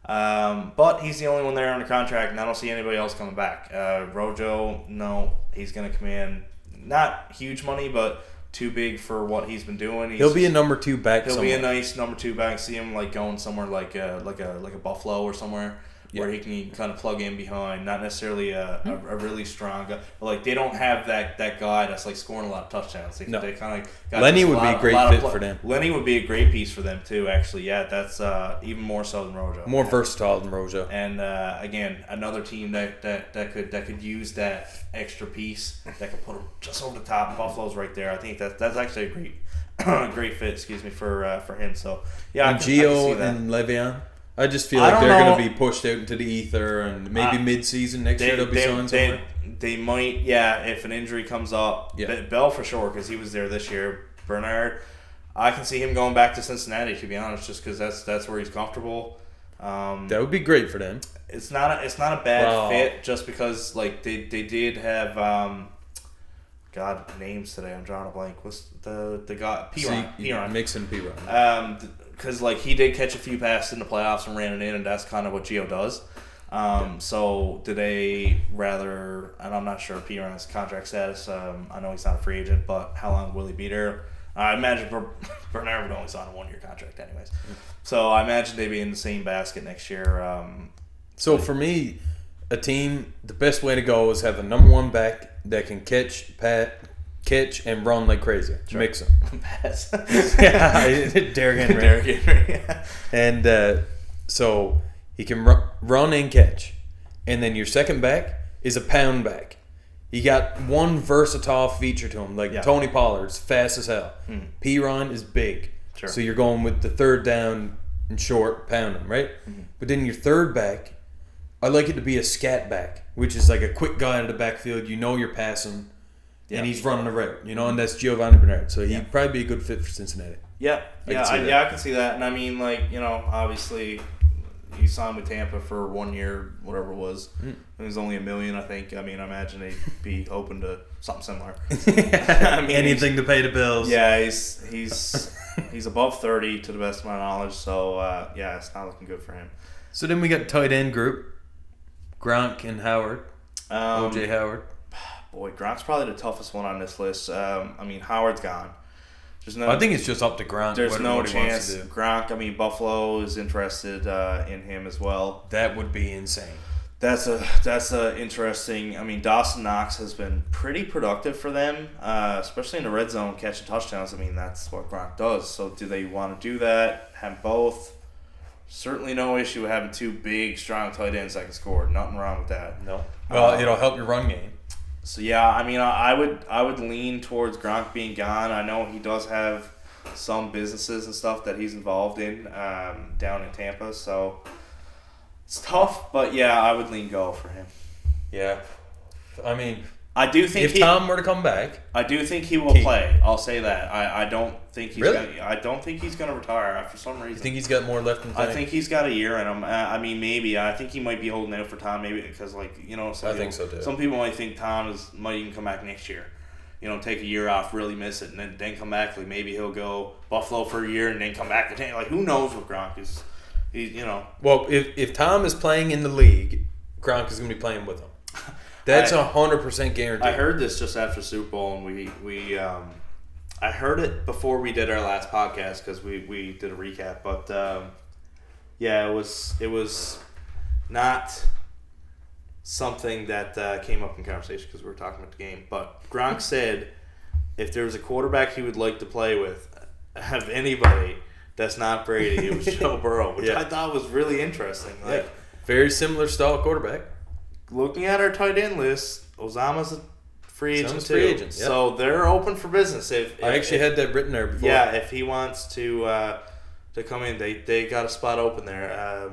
But he's the only one there under contract, and I don't see anybody else coming back. Rojo, no, he's going to come in, not huge money, but too big for what he's been doing. He'll be a number 2 back. He'll be a nice number 2 back. See him like going somewhere like a Buffalo or somewhere. Where he can kind of plug in behind, not necessarily a really strong guy. Like they don't have that guy that's like scoring a lot of touchdowns. They kind of got Lenny would be a great fit for them. Lenny would be a great piece for them too. Actually, yeah, that's even more so than Rojo. More versatile than Rojo. And again, another team that could use that extra piece that could put him just over the top. Buffalo's right there. I think that's actually a great fit. Excuse me for him. So yeah, and Gio and Le'Veon. I just feel like they're going to be pushed out into the ether, and maybe mid-season next year they'll be signed somewhere. They might, yeah, if an injury comes up. Yeah. Bell for sure, because he was there this year. Bernard, I can see him going back to Cincinnati, to be honest, just because that's where he's comfortable. That would be great for them. It's not a bad fit, just because like they did have names today. I'm drawing a blank. What's the guy? Piron. Mixon Piron. Because like he did catch a few passes in the playoffs and ran it in, and that's kind of what Gio does. So do they rather? And I'm not sure Piron's contract status. I know he's not a free agent, but how long will he be there? I imagine Bernard would only sign a 1-year contract, anyways. So I imagine they'd be in the same basket next year. So for me, a team, the best way to go is have a number 1 back that can catch and run like crazy. Sure. Mix them. Pass. Yeah, Derrick Henry. And so he can run and catch. And then your second back is a pound back. You got one versatile feature to him. Like Tony Pollard's fast as hell. Piron is big. Sure. So you're going with the third down and short, pound him, right? Mm-hmm. But then your third back, I like it to be a scat back, which is like a quick guy out of the backfield. You know you're passing. Yeah. And he's running the route, and that's Giovanni Bernard. So he'd probably be a good fit for Cincinnati. Yeah, I can see that. And I mean, like, obviously, he signed with Tampa for 1 year, whatever it was. It was only $1 million, I think. I mean, I imagine they'd be open to something similar. I mean, anything to pay the bills. Yeah, he's above 30 to the best of my knowledge. So it's not looking good for him. So then we got tight end group, Gronk and Howard, OJ Howard. Boy, Gronk's probably the toughest one on this list. I mean, Howard's gone. I think it's just up to Gronk. There's no chance. Gronk, I mean, Buffalo is interested in him as well. That would be insane. That's a interesting. I mean, Dawson Knox has been pretty productive for them, especially in the red zone, catching touchdowns. I mean, that's what Gronk does. So, do they want to do that? Have both? Certainly, no issue with having 2 big, strong tight ends that can score. Nothing wrong with that. No. Well, it'll help your run game. So yeah, I mean, I would lean towards Gronk being gone. I know he does have some businesses and stuff that he's involved in down in Tampa, so it's tough. But yeah, I would lean go for him. Yeah, I mean, I do think if Tom were to come back, I do think he will play. I'll say that. I don't think he's I don't think he's gonna retire for some reason. You think he's got more left in the tank? I think he's got a year in him. I mean, maybe. I think he might be holding out for Tom, maybe because I think so too. Some people might think Tom might even come back next year. Take a year off, really miss it, and then come back. Like maybe he'll go Buffalo for a year and then come back to Tampa. Like who knows what Gronk is? Well, if Tom is playing in the league, Gronk is gonna be playing with him. That's 100% guaranteed. I heard this just after Super Bowl, and we I heard it before we did our last podcast because we did a recap. But it was not something that came up in conversation because we were talking about the game. But Gronk said if there was a quarterback he would like to play with, have anybody that's not Brady, it was Joe Burrow, which I thought was really interesting. Like, very similar style quarterback. Looking at our tight end list, Osama's a free agent too. So they're open for business. If I actually had that written there before. Yeah, if he wants to come in, they got a spot open there.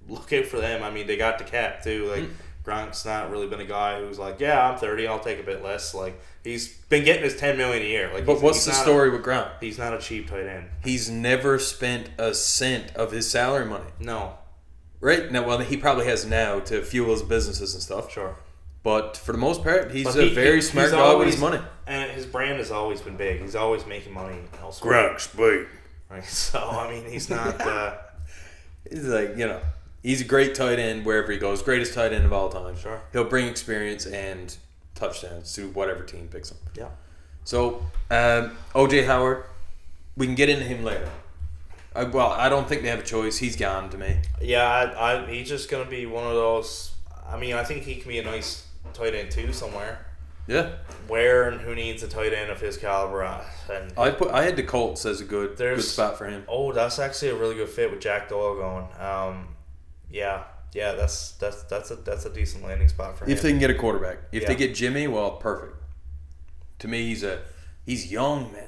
Look out for them. I mean, they got the cap too. Like Gronk's not really been a guy who's like, I'm 30, I'll take a bit less. Like he's been getting his $10 million a year. Like, but what's the story with Gronk? He's not a cheap tight end. He's never spent a cent of his salary money. No. Right? Now, well, he probably has now to fuel his businesses and stuff. Sure. But for the most part, he's a very smart guy with his money. And his brand has always been big. He's always making money elsewhere. Gronk's big. Right? So, I mean, he's not... he's like, He's a great tight end wherever he goes. Greatest tight end of all time. Sure. He'll bring experience and touchdowns to whatever team picks him. Yeah. So, O.J. Howard, we can get into him later. I don't think they have a choice. He's gone to me. Yeah, he's just going to be one of those. I mean, I think he can be a nice tight end too somewhere. Yeah. Where and who needs a tight end of his caliber? And I had the Colts as a good spot for him. Oh, that's actually a really good fit with Jack Doyle going. Yeah, that's a decent landing spot for him. If they can get a quarterback. If they get Jimmy, well, perfect. To me, he's young, man.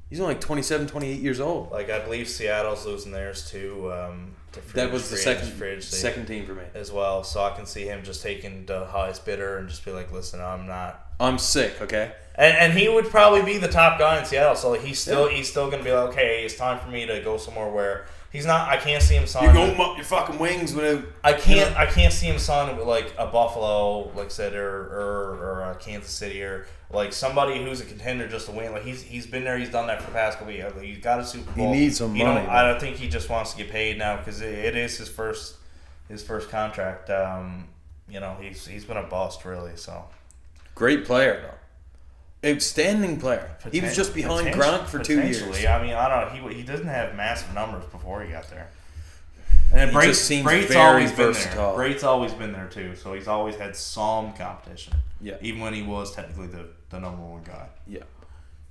He's only like 27, 28 years old. Like, I believe Seattle's losing theirs too. That was the second team for me as well. So I can see him just taking the highest bidder and just be like, listen, I'm sick, okay? And he would probably be the top guy in Seattle. So he's still going to be like, okay, it's time for me to go somewhere where he's not. I can't see him signing. You're going up your fucking wings without. I can't see him signing with like a Buffalo, like I said, or a Kansas City, or like somebody who's a contender just to win. Like he's been there. He's done that for the past couple of years. He's got a Super Bowl. He needs some money. I don't think he just wants to get paid now because it is his first contract. He's been a bust really. So great player though. Outstanding player. He was just behind Gronk for 2 years. I mean, I don't know. He doesn't have massive numbers before he got there. And then Brate's always been there. Brate's always been there too. So he's always had some competition. Yeah. Even when he was technically the number one guy. Yeah.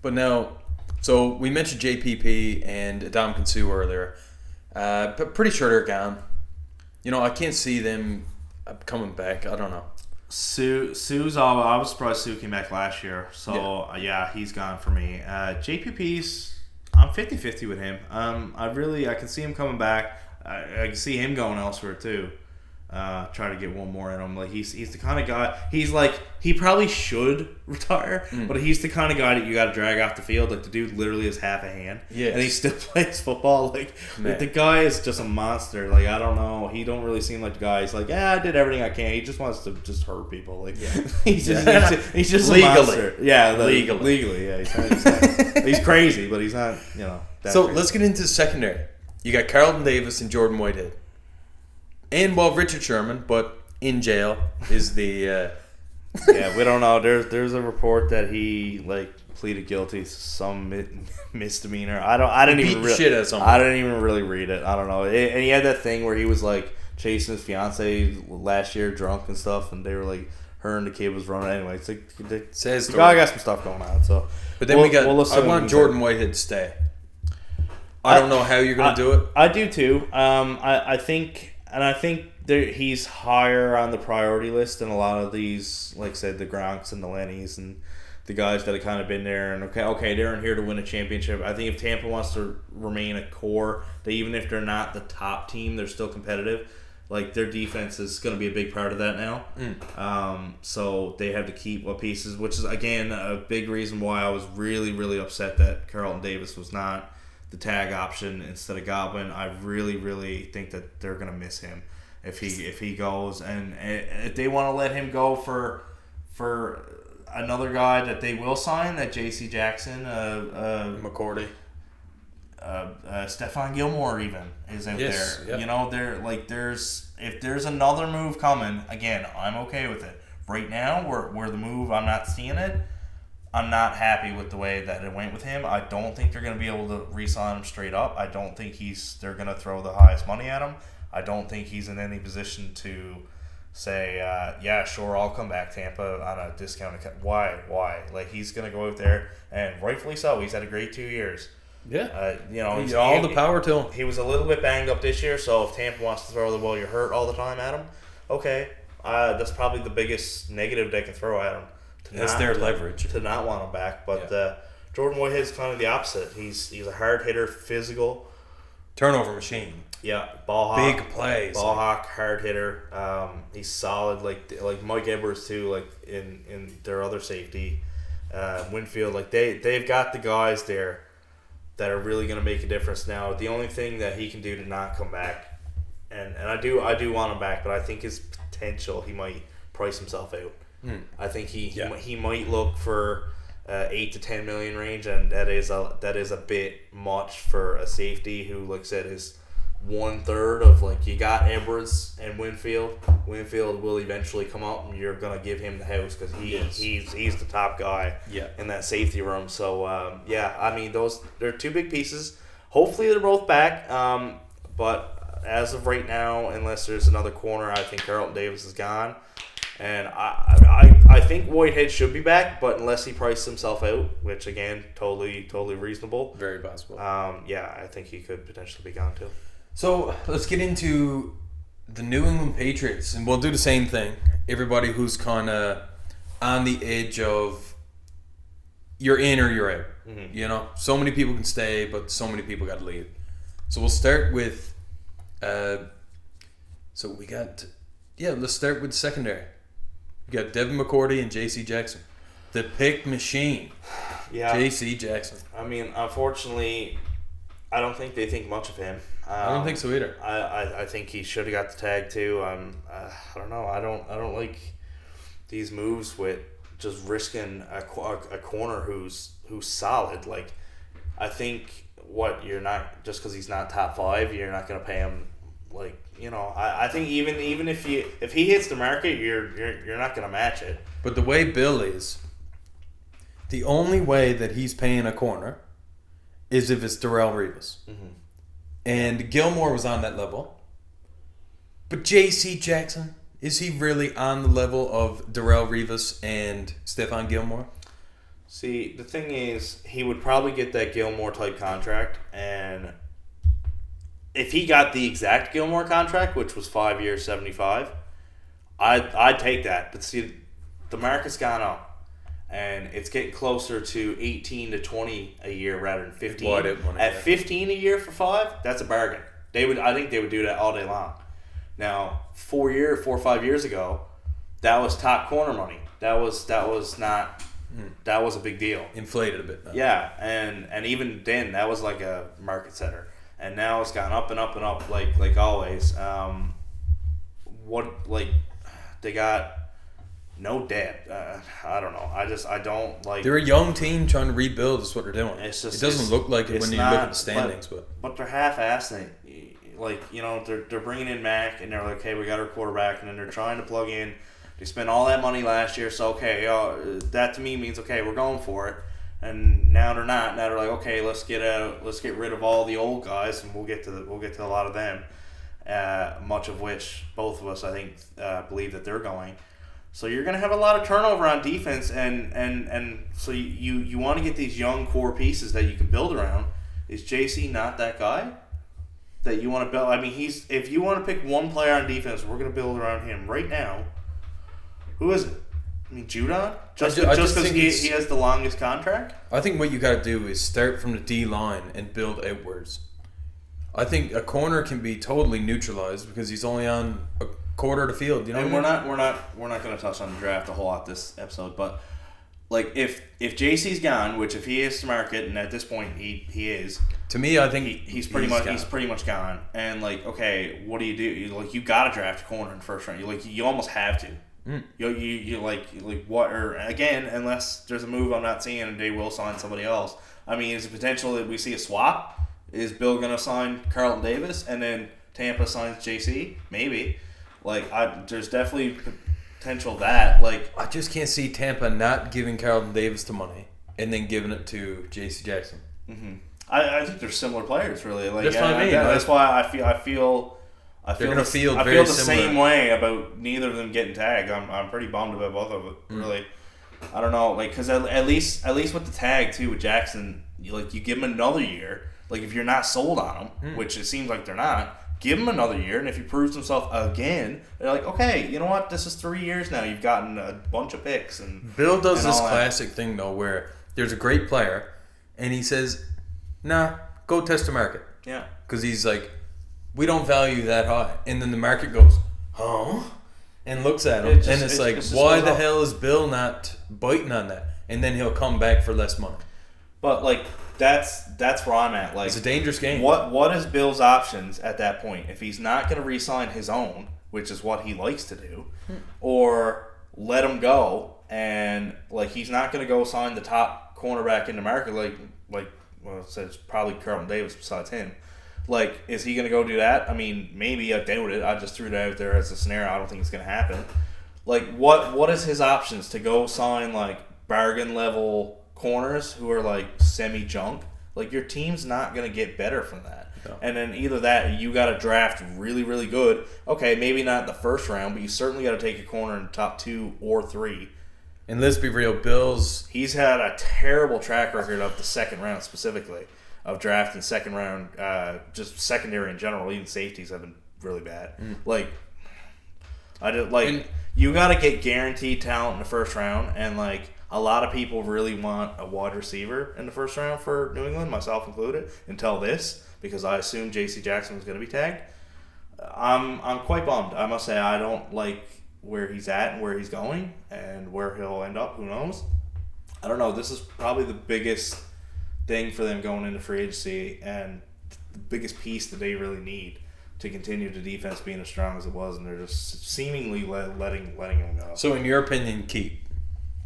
But now, so we mentioned JPP and Adam Kinsu earlier. But pretty sure they're gone. I can't see them coming back. I don't know. Sue's all. I was surprised Sue came back last year. So yeah, he's gone for me. JPP's. I'm 50-50 with him. I can see him coming back. I can see him going elsewhere too. Try to get one more in him. Like he's the kind of guy. He's like he probably should retire, but he's the kind of guy that you got to drag off the field. Like the dude literally has half a hand, and he still plays football. Like the guy is just a monster. Like I don't know. He don't really seem like the guy. He's like I did everything I can. He just wants to just hurt people. Like he's just legally. A monster. Yeah, legally. Yeah, he's crazy, but he's not. That so crazy. Let's get into the secondary. You got Carlton Davis and Jordan Whitehead. And Richard Sherman, but in jail is the. Yeah, we don't know. There's a report that he pleaded guilty to some misdemeanor. I didn't even really read it. I don't know. And he had that thing where he was chasing his fiance last year, drunk and stuff, and they were her and the kid was running anyway. It's the guy got some stuff going on. So, but then I want Jordan Whitehead to stay. I don't know how you're going to do it. I do too. I think he's higher on the priority list than a lot of these, like I said, the Gronks and the Lennys and the guys that have kind of been there. And okay, they're in here to win a championship. I think if Tampa wants to remain a core, that even if they're not the top team, they're still competitive. Like their defense is going to be a big part of that now. So they have to keep what pieces, which is again a big reason why I was really, really upset that Carlton Davis was not the tag option instead of Godwin. I really, really think that they're gonna miss him if he goes, and if they want to let him go for another guy that they will sign, that J.C. Jackson, McCourty, Stephon Gilmore even is out there. Yep. If there's another move coming, again, I'm okay with it. Right now, where the move, I'm not seeing it. I'm not happy with the way that it went with him. I don't think they're going to be able to re-sign him straight up. I don't think they're going to throw the highest money at him. I don't think he's in any position to say, yeah, sure, I'll come back, Tampa, on a discounted cut. Why? Like, he's going to go out there, and rightfully so. He's had a great 2 years. Yeah. All the power to him. He was a little bit banged up this year, so if Tampa wants to throw the ball, you're hurt all the time at him, okay. That's probably the biggest negative they can throw at him. That's their leverage. To not want him back. But Jordan Whitehead's kind of the opposite. He's a hard hitter, physical. Turnover machine. Yeah, ball hawk. Big plays. Ball hawk, hard hitter. He's solid, like Mike Edwards too, like in their other safety. Winfield, they've got the guys there that are really going to make a difference now. The only thing that he can do to not come back, and I do want him back, but I think his potential, he might price himself out. I think he might look for 8 to 10 million range, and that is a bit much for a safety who, like I said, is 1/3 of like you got Edwards and Winfield. Winfield will eventually come up, and you're gonna give him the house because he's the top guy in that safety room. So I mean they're two big pieces. Hopefully they're both back. But as of right now, unless there's another corner, I think Carlton Davis is gone. And I think Whitehead should be back, but unless he priced himself out, which again, totally reasonable. Very possible. I think he could potentially be gone too. So let's get into the New England Patriots, and we'll do the same thing. Everybody who's kind of on the edge of you're in or you're out. Mm-hmm. You know, so many people can stay, but so many people got to leave. So we'll start with. Let's start with secondary. We got Devin McCourty and J.C. Jackson. The pick machine. Yeah. J.C. Jackson. I mean, unfortunately, I don't think they think much of him. I don't think so either. I think he should have got the tag too. I don't know. I don't like these moves with just risking a corner who's solid. Like, I think you're not, just because he's not top 5, you're not going to pay him. Like, you know, I think even if he hits the market, you're not going to match it. But the way Bill is, the only way that he's paying a corner is if it's Darrelle Revis. Mm-hmm. And Gilmore was on that level. But J.C. Jackson, is he really on the level of Darrelle Revis and Stephon Gilmore? See, the thing is, he would probably get that Gilmore type contract, and if he got the exact Gilmore contract, which was 5 years, 75, I'd take that. But see, the market's gone up, and it's getting closer to 18 to 20 a year rather than 15. At 15 a year for 5, that's a bargain. I think they would do that all day long. Now, 4 or 5 years ago, that was top corner money. That was not. That was a big deal. Inflated a bit, though. Yeah, and even then, that was like a market setter. And now it's gone up and up and up, like always. They got no debt. I don't know. I don't like. They're a young team trying to rebuild. Is what they're doing. It doesn't look like it when you look at the standings, but they're half-assing. Like, you know, they're bringing in Mac, and they're like, okay, we got our quarterback, and then they're trying to plug in. They spent all that money last year, so okay, that to me means okay, we're going for it. And now they're not. Now they're like, okay, let's get rid of all the old guys, and we'll get to a lot of them. Much of which both of us, I think, believe that they're going. So you're gonna have a lot of turnover on defense, and so you want to get these young core pieces that you can build around. Is JC not that guy that you want to build? I mean, if you want to pick one player on defense, we're gonna build around him right now. Who is it? I mean, Judon? Just because he has the longest contract? I think what you got to do is start from the D-line and build outwards. I think a corner can be totally neutralized because he's only on a quarter of the field. You know, and we're not going to touch on the draft a whole lot this episode, but like if JC's gone, which if he is to market, and at this point he is, to me I think he's pretty much gone. And like, okay, what do? You got to draft a corner in the first round. You almost have to. You like what? Or again, unless there's a move I'm not seeing, and they will sign somebody else. I mean, is the potential that we see a swap? Is Bill gonna sign Carlton Davis and then Tampa signs JC? Maybe. There's definitely potential that I just can't see Tampa not giving Carlton Davis the money and then giving it to JC Jackson. Mm-hmm. I think they're similar players, really. That's what I mean. That's why I feel the same way about neither of them getting tagged. I'm pretty bummed about both of it. Really, I don't know. Because at least with the tag too with Jackson, you give him another year. If you're not sold on him, which it seems like they're not, give him another year. And if he proves himself again, they're like, okay, you know what? This is 3 years now. You've gotten a bunch of picks. And Bill does this classic thing though, where there's a great player, and he says, "Nah, go test the market." Yeah, because he's like, we don't value that high. And then the market goes, huh? And looks at him. Why the hell is Bill not biting on that? And then he'll come back for less money. But, that's where I'm at. It's a dangerous game. What is Bill's options at that point? If he's not going to re-sign his own, which is what he likes to do, or let him go, and, he's not going to go sign the top cornerback in the market, it says probably Carlton Davis besides him. Like, is he going to go do that? I mean, maybe. I doubt it. I just threw it out there as a scenario. I don't think it's going to happen. Like, what is his options to go sign, like, bargain level corners who are, like, semi-junk? Like, your team's not going to get better from that. No. And then either that, you got to draft really, really good. Okay, maybe not in the first round, but you certainly got to take a corner in the top 2 or 3. And let's be real, Bills. He's had a terrible track record of the second round specifically, of drafting second round, just secondary in general. Even safeties have been really bad. Like, you got to get guaranteed talent in the first round, and like a lot of people really want a wide receiver in the first round for New England, myself included, until this, because I assumed J.C. Jackson was going to be tagged. I'm quite bummed. I must say I don't like where he's at and where he's going and where he'll end up. Who knows? I don't know. This is probably the biggest thing for them going into free agency and the biggest piece that they really need to continue the defense being as strong as it was, and they're just seemingly letting him go. So in your opinion, keep?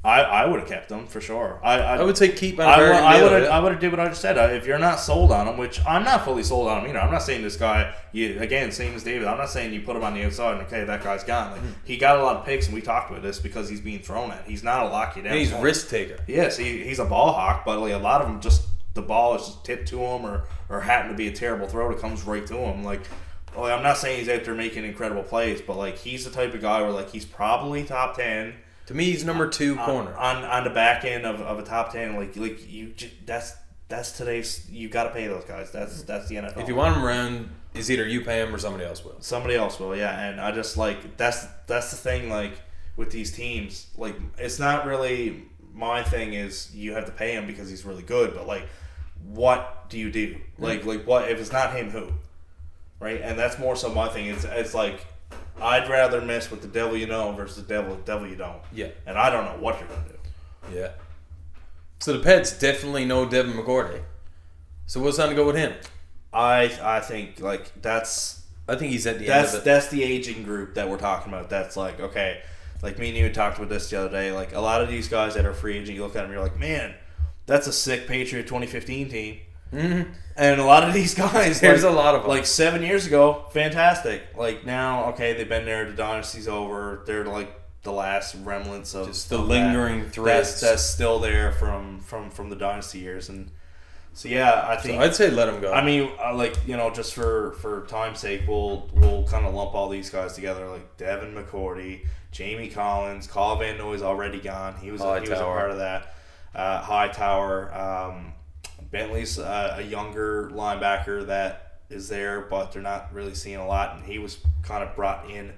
I would have kept them for sure. I would say keep. I would have did what I just said. If you're not sold on him, which I'm not fully sold on him either. I'm not saying this guy. Same as David. I'm not saying you put him on the outside and okay, that guy's gone. Like, he got a lot of picks, and we talked about this because he's being thrown at. He's not a lock you down. And he's a risk taker. Yes, he's a ball hawk, but like a lot of them, just the ball is just tipped to him or happen to be a terrible throw that comes right to him. Like, I'm not saying he's out there making incredible plays, but like he's the type of guy where like he's probably top 10. To me, he's number 2 corner on the back end of a top 10. Like you, that's today's. You got to pay those guys. That's the NFL. If you want him around, is either you pay him or somebody else will. Somebody else will, yeah. And I just like that's the thing. Like with these teams, like it's not really my thing. Is you have to pay him because he's really good, but like, what do you do? Like what if it's not him? Who? Right, and that's more so my thing. It's like, I'd rather mess with the devil you know versus the devil you don't. Yeah. And I don't know what you're going to do. Yeah. So the Pets definitely know Devin McCourty. So what's time to go with him? I think, like, I think he's at the end of it. That's the aging group that we're talking about. That's like, okay, like me and you talked about this the other day. Like, a lot of these guys that are free agent, you look at them and you're like, man, that's a sick Patriot 2015 team. Mm-hmm. And a lot of these guys, there's a lot of them. Like 7 years ago, fantastic. Like now, okay, they've been there. The dynasty's over. They're like the last remnants of just the lingering threads that's still there from the dynasty years. And so yeah, I think I'd say let them go. I mean, just for time's sake, we'll kind of lump all these guys together. Like Devin McCourty, Jamie Collins, Kyle Van Noy's already gone. He was a part of that. Hightower. Bentley's a younger linebacker that is there, but they're not really seeing a lot. And he was kind of brought in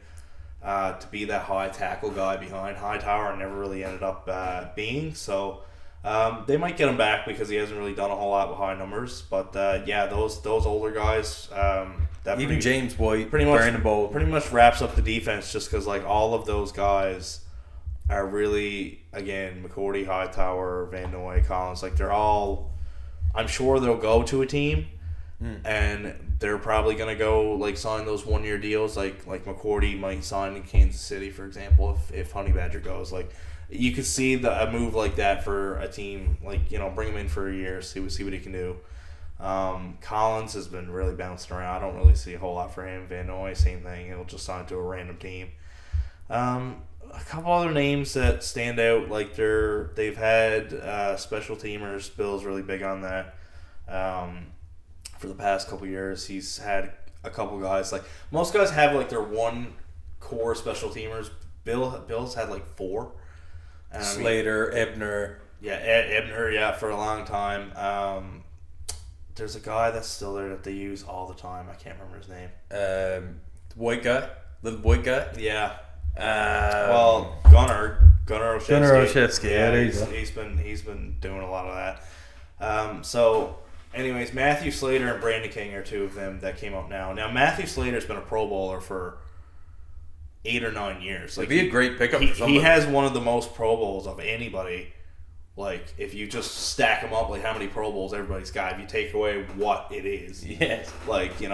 to be that high tackle guy behind Hightower and never really ended up being. So they might get him back because he hasn't really done a whole lot with high numbers. But those older guys. Even James White, pretty much wraps up the defense just because like all of those guys are really, again, McCourty, Hightower, Van Noy, Collins, like they're all. I'm sure they'll go to a team, and they're probably going to go like sign those 1-year deals. Like McCourty might sign in Kansas City, for example, if Honey Badger goes. Like you could see a move like that for a team. Like bring him in for a year, see what he can do. Collins has been really bouncing around. I don't really see a whole lot for him. Van Noy, same thing. He'll just sign to a random team. A couple other names that stand out, like they've had special teamers. Bill's really big on that. For the past couple years, he's had a couple guys. Like most guys have like their one core special teamers. Bill's had like 4. Slater, Ebner. Yeah, Ebner. Yeah, for a long time. There's a guy that's still there that they use all the time. I can't remember his name. The white guy, little white guy. Yeah. Gunnar Olszewski. Yeah, he's been doing a lot of that. So, anyways, Matthew Slater and Brandy King are 2 of them that came up now. Now, Matthew Slater's been a Pro Bowler for 8 or 9 years. Like, it'd be a great pickup for somebody. He has one of the most Pro Bowls of anybody. Like, if you just stack them up, like how many Pro Bowls everybody's got, if you take away what it is. Yes. Like, he's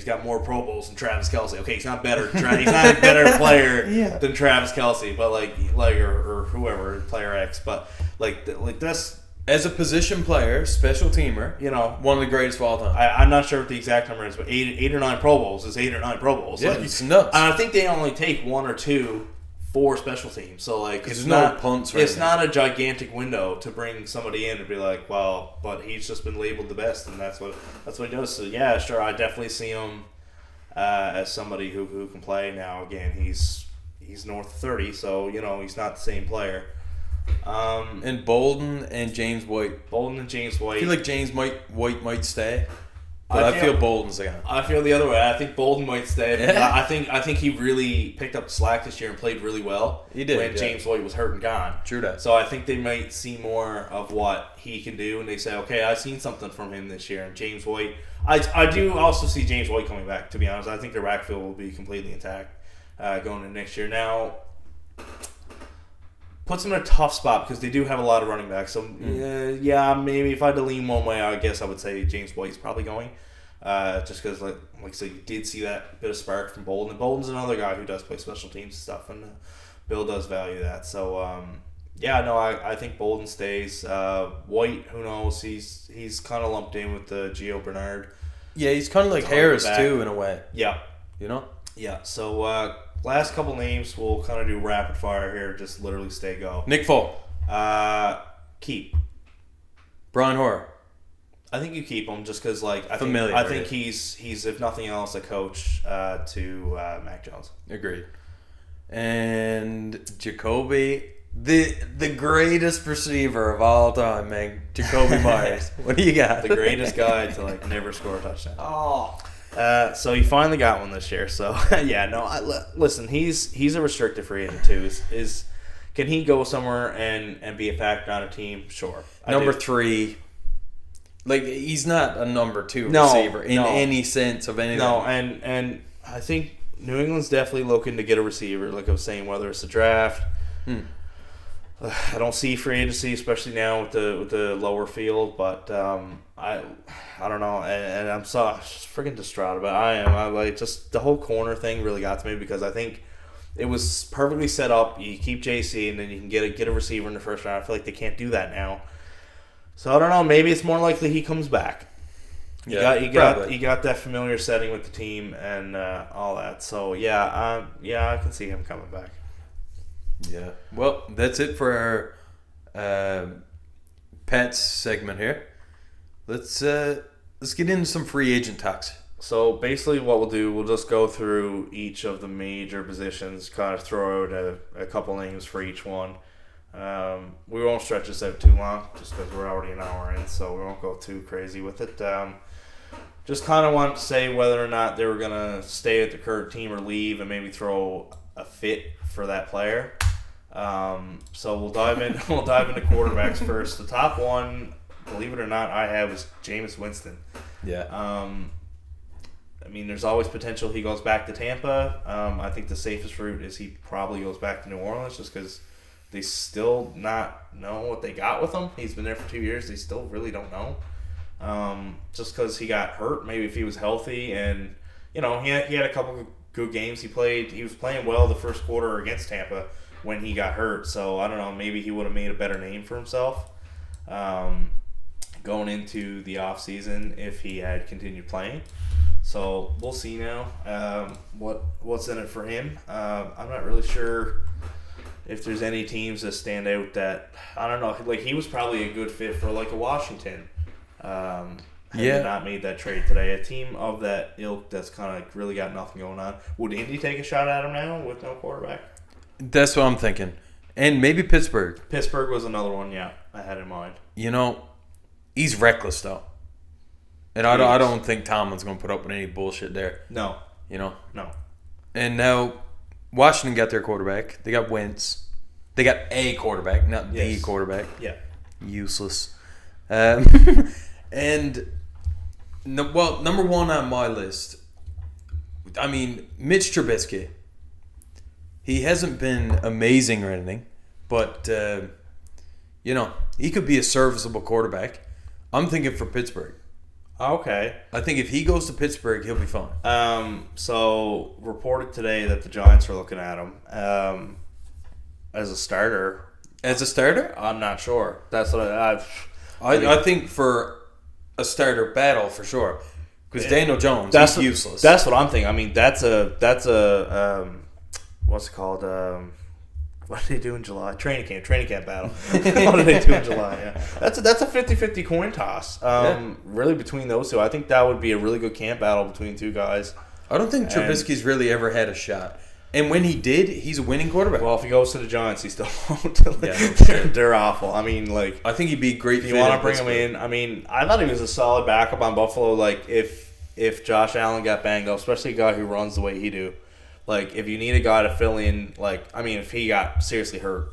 got more Pro Bowls than Travis Kelce. Okay, he's not better. He's not a better player than Travis Kelce, but like or whoever, player X. But like that's As a position player, special teamer, one of the greatest of all time. I'm not sure what the exact number is, but eight or nine Pro Bowls is 8 or 9 Pro Bowls. Yeah, it's nuts. And I think they only take 1 or 2 for special teams. So it's no punts right It's now. not a gigantic window to bring somebody in and be like, well, but he's just been labeled the best, and that's what he does. So yeah, sure, I definitely see him as somebody who can play. Now again, he's north of 30, so he's not the same player. And Bolden and James White. I feel like James White might stay, but I feel Bolden's the guy. I feel the other way. I think Bolden might stay. Yeah. I think he really picked up slack this year and played really well. He did, when yeah. James White was hurt and gone. True that. So I think they might see more of what he can do, and they say, okay, I've seen something from him this year. And James White, I do also see James White coming back. To be honest, I think their backfield will be completely intact going into next year. Now, puts them in a tough spot because they do have a lot of running backs. So, maybe if I had to lean one way, I guess I would say James White's probably going. Just because, like I said, you did see that bit of spark from Bolden. And Bolden's another guy who does play special teams and stuff, and Bill does value that. So, I think Bolden stays. White, who knows? He's kind of lumped in with the Gio Bernard. Yeah, he's kind of like Harris, too, in a way. Yeah. Yeah, so last couple names, we'll kind of do rapid fire here. Just literally stay go. Nick Folk. Keep. Brian Hoyer. I think you keep him just because, I think he's if nothing else a coach to Mac Jones. Agreed. And Jacoby, the greatest receiver of all time, man. Jacoby Myers. What do you got? The greatest guy to never score a touchdown. Oh. So he finally got one this year. So listen, he's a restricted free agent too. Can he go somewhere and be a factor on a team? Sure. Number 3. He's not a number 2 receiver in any sense of anything. No, and I think New England's definitely looking to get a receiver. Like I was saying, whether it's a draft. I don't see free agency, especially now with the lower field, but I don't know, and I'm so freaking distraught about it. I just the whole corner thing really got to me because I think it was perfectly set up. You keep JC, and then you can get a receiver in the first round. I feel like they can't do that now, so I don't know. Maybe it's more likely he comes back. You got that familiar setting with the team and all that. So I can see him coming back. Yeah. Well, that's it for our Pats segment here. Let's get into some free agent talks. So basically what we'll do, we'll just go through each of the major positions, kind of throw out a couple names for each one. We won't stretch this out too long just because we're already an hour in, so we won't go too crazy with it. Just kind of want to say whether or not they were going to stay at the current team or leave and maybe throw a fit for that player. So we'll dive into quarterbacks first. The top one, believe it or not, I have is Jameis Winston. Yeah. There's always potential he goes back to Tampa. I think the safest route is he probably goes back to New Orleans just because they still not know what they got with him. He's been there for 2 years. They still really don't know. Just because he got hurt, maybe if he was healthy and, he had a couple good games. He was playing well the first quarter against Tampa when he got hurt. So, I don't know, maybe he would have made a better name for himself going into the offseason if he had continued playing. So, we'll see now what's in it for him. I'm not really sure if there's any teams that stand out that, I don't know, he was probably a good fit for a Washington. Had not made that trade today. A team of that ilk that's kind of really got nothing going on. Would Indy take a shot at him now with no quarterback? That's what I'm thinking. And maybe Pittsburgh. Pittsburgh was another one, I had in mind. He's reckless, though. And I don't think Tomlin's going to put up with any bullshit there. No. No. And now Washington got their quarterback. They got Wentz. They got a quarterback, not the quarterback. Yeah. Useless. And, number one on my list, Mitch Trubisky. He hasn't been amazing or anything, but, he could be a serviceable quarterback. I'm thinking for Pittsburgh. Okay. I think if he goes to Pittsburgh, he'll be fine. So, reported today that the Giants are looking at him as a starter. As a starter? I'm not sure. That's what I think for a starter battle for sure, because Daniel Jones is useless. That's what I'm thinking. I mean, that's a what's it called? What did they do in July? Training camp battle. What did they do in July? Yeah, that's a 50-50 coin toss. Really between those two, I think that would be a really good camp battle between two guys. I don't think Trubisky's really ever had a shot. And when he did, he's a winning quarterback. Well, if he goes to the Giants, he still won't. They're awful. I mean, like, I think he'd be great. If you want to bring him in, I mean, I thought he was a solid backup on Buffalo. Like, if Josh Allen got banged up, especially a guy who runs the way he do, like, if you need a guy to fill in, like, I mean, if he got seriously hurt,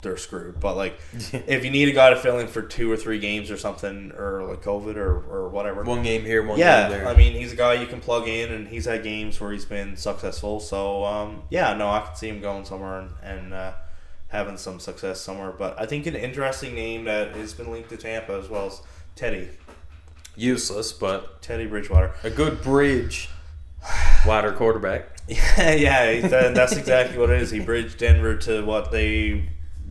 they're screwed. But, like, if you need a guy to fill in for 2 or 3 games or something, or like COVID or whatever, one game here, one game there. I mean, he's a guy you can plug in, and he's had games where he's been successful. So I could see him going somewhere and having some success somewhere. But I think an interesting name that has been linked to Tampa as well as Teddy. Useless, but Teddy Bridgewater, a good bridge water quarterback. That's exactly what it is. He bridged Denver to what they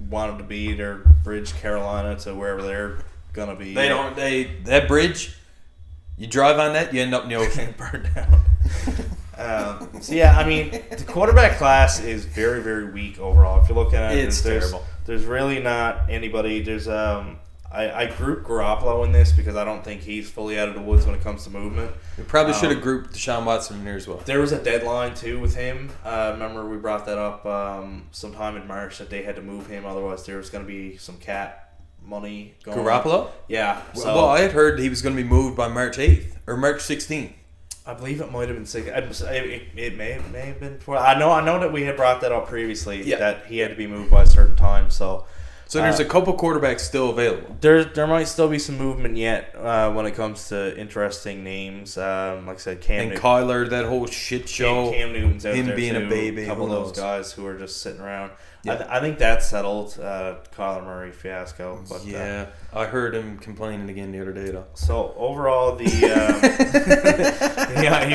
wanted to be, or bridge Carolina to wherever they're gonna be. That bridge, you drive on that, you end up in the ocean. Burn down. I mean, the quarterback class is very, very weak overall. If you look at it, it's terrible. There's really not anybody. There's I group Garoppolo in this because I don't think he's fully out of the woods when it comes to movement. We probably should have grouped Deshaun Watson in there as well. There was a deadline, too, with him. Remember, we brought that up sometime in March that they had to move him. Otherwise, there was going to be some cap money going Garoppolo? on. Yeah. So, well, I had heard he was going to be moved by March 8th or March 16th. I believe it might have been 6. It may have been 4. I know that we had brought that up previously, that he had to be moved by a certain time, So there's a couple quarterbacks still available. There might still be some movement yet when it comes to interesting names. Like I said, Cam Newton. Kyler, that whole shit show. Cam Newton's out him there being too. A baby. A couple of those guys who are just sitting around. Yeah. I think that's settled. Kyler Murray fiasco. But, I heard him complaining again the other day though. So overall, he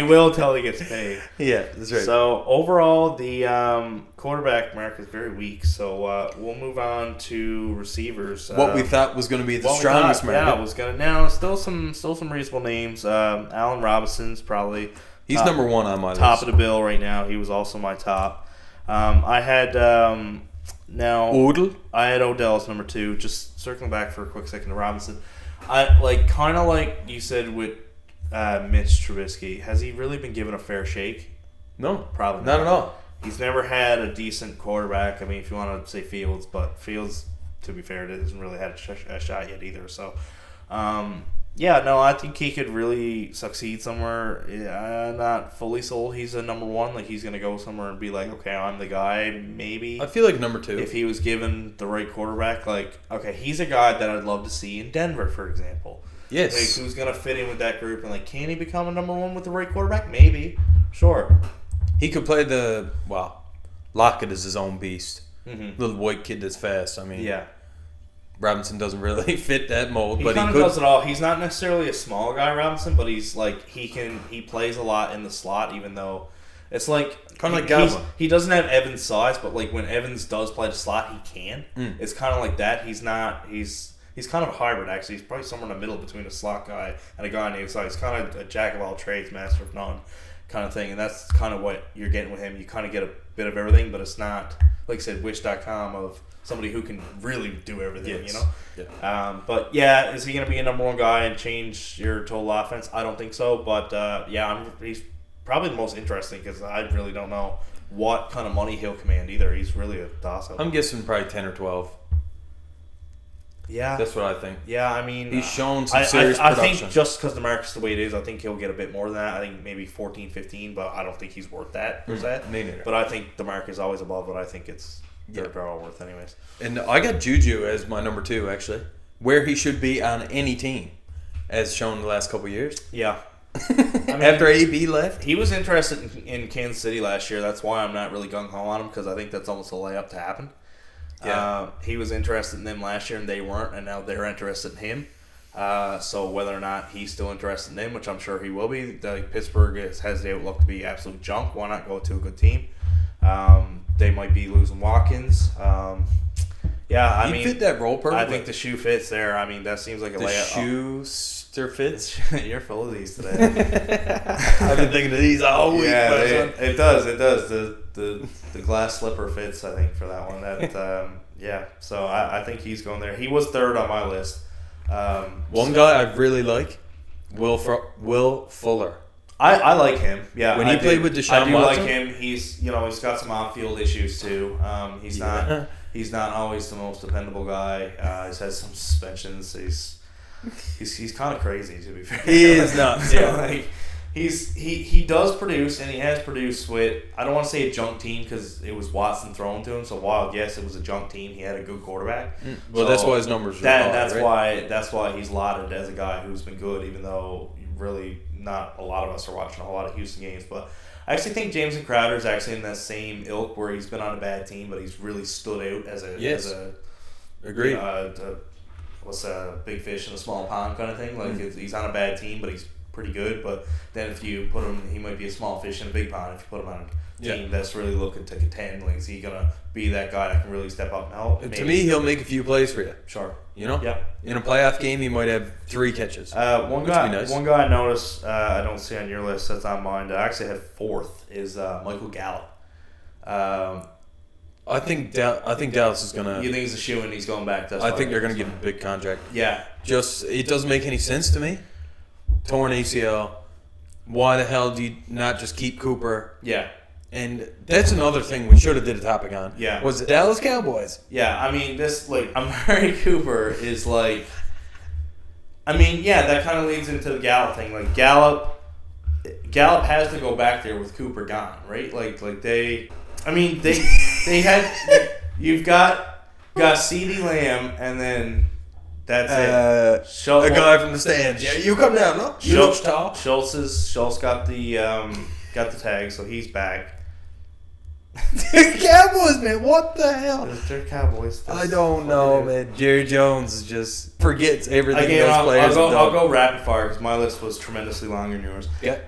will till he gets paid. Yeah, that's right. So overall, the quarterback market is very weak. So we'll move on to receivers. What we thought was going to be the strongest market. Yeah, was going to. Now still some reasonable names. Allen Robinson's probably. He's number 1 on my list. Top of the bill right now. He was also my top. I had Odell. I had Odell as number 2. Just circling back for a quick second to Robinson. I kind of like you said with Mitch Trubisky. Has he really been given a fair shake? No, probably not at all. He's never had a decent quarterback. I mean, if you want to say Fields, but Fields, to be fair, hasn't really had a shot yet either. So, I think he could really succeed somewhere. Not fully sold. He's a number 1. Like, he's going to go somewhere and be like, okay, I'm the guy, maybe. I feel like number 2. If he was given the right quarterback, like, okay, he's a guy that I'd love to see in Denver, for example. Yes. Like, who's going to fit in with that group, and, like, can he become a number 1 with the right quarterback? Maybe. Sure. He could play Lockett is his own beast. Mm-hmm. Little white kid that's fast. I mean, yeah. Robinson doesn't really fit that mold, but he could. Does it all. He's not necessarily a small guy, Robinson, but he's like he plays a lot in the slot, even though it's like kind of like Galva. He doesn't have Evans' size, but like when Evans does play the slot, he can. It's kind of like that. He's not. He's kind of a hybrid actually. He's probably somewhere in the middle between a slot guy and a guy on the outside. He's kind of a jack of all trades, master of none kind of thing, and that's kind of what you're getting with him. You kind of get a bit of everything, but it's not like I said, Wish.com of somebody who can really do everything, yes. you know? Yeah. But, yeah, is he going to be a number 1 guy and change your total offense? I don't think so. But, he's probably the most interesting because I really don't know what kind of money he'll command either. He's really a docile. I'm guessing probably 10 or 12. Yeah. That's what I think. Yeah, I mean... He's shown some serious production. I think just because the market's the way it is, I think he'll get a bit more than that. I think maybe 14, 15, but I don't think he's worth that, per se. Me neither. But I think the market is always above it. I think it's... They're all worth anyways. And I got Juju as my number 2, actually. Where he should be on any team, as shown the last couple of years. Yeah. I mean, after AB left? He was interested in Kansas City last year. That's why I'm not really gung-ho on him, because I think that's almost a layup to happen. Yeah. He was interested in them last year, and they weren't, and now they're interested in him. So whether or not he's still interested in them, which I'm sure he will be, Pittsburgh has the outlook to be absolute junk. Why not go to a good team? They might be losing Watkins. Yeah, I He mean, fit that role perfectly. I think the shoe fits there. I mean, that seems like a the layup. shoester fits. You're full of these today. I've been thinking of these all week. Yeah, it does. The glass slipper fits, I think, for that one. That yeah. So I think he's going there. He was third on my list. One guy I really like, Will Fuller. I like him. Yeah, When he played with Deshaun I do Watson? like him. He's he's got some on-field issues too. He's not always the most dependable guy. He's had some suspensions. He's kind of crazy, to be fair. He is nuts. So, Yeah. like, he does produce, and he has produced with, I don't want to say a junk team because it was Watson thrown to him. So while yes, it was a junk team, he had a good quarterback. Well, So that's why his numbers are that's why he's lauded as a guy who's been good, even though really not a lot of us are watching a whole lot of Houston games. But I actually think Jameson Crowder is actually in that same ilk where he's been on a bad team, but he's really stood out as a Agreed. What's a big fish in a small pond kind of thing. Like he's on a bad team, but he's pretty good. But then if you put him, he might be a small fish in a big pond. If you put him on a team that's really looking to contend, like is he gonna be that guy that can really step up and help? To me, he'll make a few plays for you. Sure. You know? Yeah. In a playoff game, he might have 3 catches. One Which guy would be nice. One guy I noticed I don't see on your list that's on mine. I actually had fourth is Michael Gallup. I think Dallas is gonna. You think he's a shoe and he's going back? I think they're gonna give him a big contract. Yeah. Just it doesn't make any sense to me. Torn ACL. Why the hell do you not just keep Cooper? Yeah. And that's another thing we should have did a topic on. Yeah. Was the Dallas Cowboys? Yeah. I mean, this Amari Cooper is like. I mean, yeah, that kind of leads into the Gallup thing. Like Gallup has to go back there with Cooper gone, right? Like they. I mean, they had. You've got CeeDee Lamb, and then that's it. A guy from the stands. Yeah, you come down, no? You look tall. Schultz got the tag, so he's back. Cowboys, man, what the hell? They're Cowboys. I don't know, man. Jerry Jones just forgets everything Again, those players have done. I'll go rapid fire because my list was tremendously longer than yours. Yeah.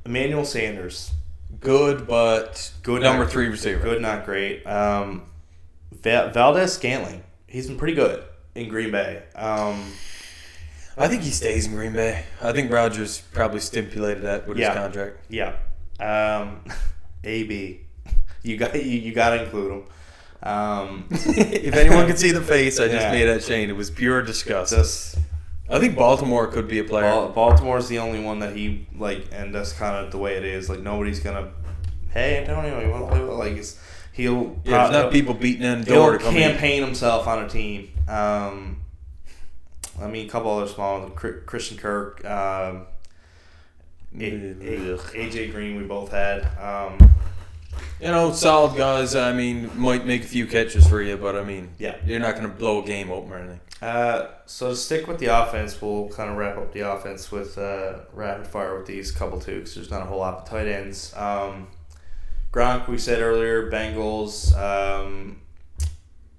Emmanuel Sanders. Good, but Good, number not- 3 receiver. Good, not great. Valdez Scantling. He's been pretty good in Green Bay. I think he stays in Green Bay. I think Rodgers probably stipulated that with his contract. Yeah. AB. You got to include him. If anyone could see the face I just made at Shane, it was pure disgust. I think Baltimore could be a player. Baltimore's the only one that he and that's kind of the way it is. Like nobody's gonna. Hey Antonio, you want to play with? Like he'll. There's not people beating in the door He'll to come in. campaign himself on a team. I mean, a couple other small ones. Christian Kirk, AJ Green. We both had. Solid guys. I mean, might make a few catches for you, but I mean, Yeah. you're not going to blow a game open or anything. So to stick with the offense, we'll kind of wrap up the offense with rapid fire with these couple too, because there's not a whole lot of tight ends. Gronk, we said earlier, Bengals.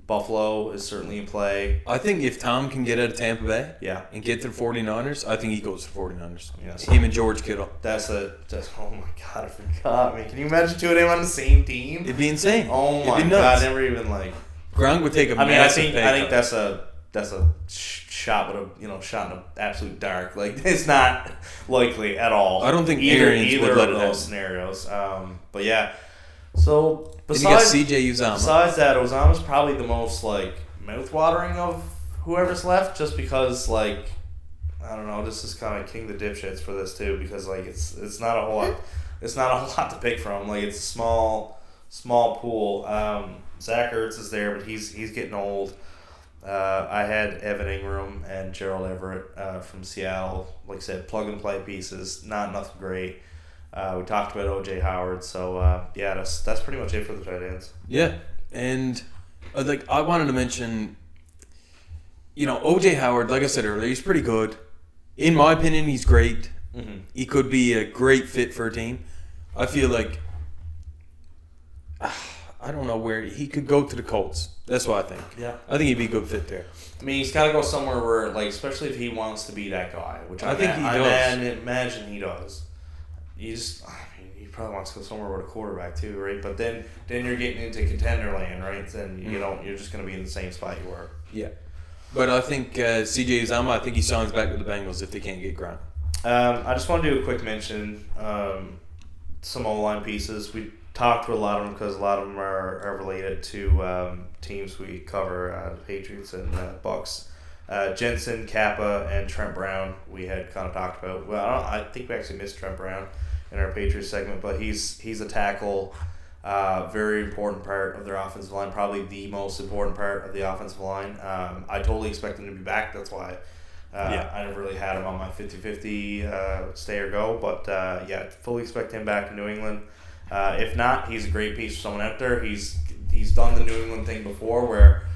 Buffalo is certainly in play. I think if Tom can get out of Tampa Bay and get to the 49ers, I think he goes to the 49ers. Yes. Him and George Kittle. That's oh my god, I forgot. Man, can you imagine two of them on the same team? It'd be insane. Oh my It'd be god, nuts. never even like. Gronk would take a I massive pay think cut. that's a shot with shot in the absolute dark. Like it's not likely at all. I don't think either Arians would let of it those happen. scenarios. But yeah. So Then you got besides CJ Uzomah. besides that, Osama's probably the most mouth-watering of whoever's left, just because I don't know, this is kind of king the dipshits for this too, because it's not a whole lot, it's not a whole lot to pick from. It's a small pool. Zach Ertz is there, but he's getting old. I had Evan Ingram and Gerald Everett from Seattle. Like I said, plug and play pieces, nothing great. We talked about O.J. Howard, so that's pretty much it for the tight ends. Yeah, and I wanted to mention, O.J. Howard, like I said earlier, he's pretty good. In my opinion, he's great. Mm-hmm. He could be a great fit for a team. I feel like, I don't know where, he could go to the Colts. That's what I think. Yeah. I think he'd be a good fit there. I mean, he's got to go somewhere where, especially if he wants to be that guy, which I think he does. Imagine he does. you probably want to go somewhere with a quarterback too, right? But then you're getting into contender land, right? Then you're just going to be in the same spot you were. Yeah. But I think CJ Uzomah, I think he signs back with the Bengals if they can't get Grant. I just want to do a quick mention. Some O-line pieces. We talked with a lot of them because a lot of them are related to teams we cover, the Patriots and Bucs. Jensen, Kappa, and Trent Brown we had kind of talked about. Well, I think we actually missed Trent Brown in our Patriots segment, but he's a tackle, very important part of their offensive line, probably the most important part of the offensive line. I totally expect him to be back. That's why I never really had him on my 50-50 stay or go. But fully expect him back in New England. If not, he's a great piece for someone out there. He's done the New England thing before where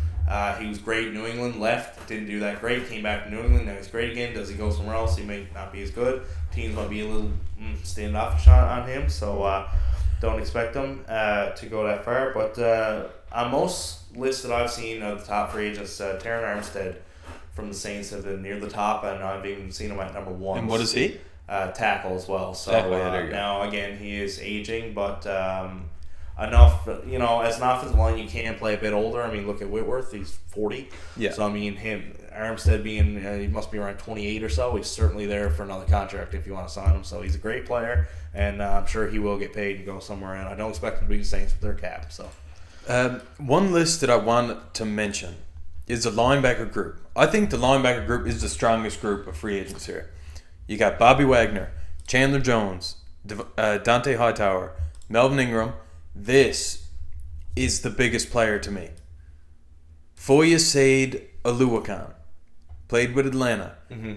he was great in New England, left, didn't do that great, came back to New England, now he's great again. Does he go somewhere else? He may not be as good. Teams might be a little standoffish on him, so don't expect him to go that far. But on most lists that I've seen of the top free agents, Terran Armstead from the Saints have been near the top, and I've even seen him at number 1. And what is he? Tackle as well. So tackle, now, again, he is aging, but enough, as an offensive line, you can play a bit older. I mean, look at Whitworth, he's 40. Yeah. So, I mean, Armstead being, he must be around 28 or so. He's certainly there for another contract if you want to sign him. So, he's a great player, and I'm sure he will get paid and go somewhere. And I don't expect him to be the Saints with their cap. So, one list that I want to mention is the linebacker group. I think the linebacker group is the strongest group of free agents here. You got Bobby Wagner, Chandler Jones, Dante Hightower, Melvin Ingram. This is the biggest player to me. Foye Said Aluakan. Played with Atlanta. Mm-hmm.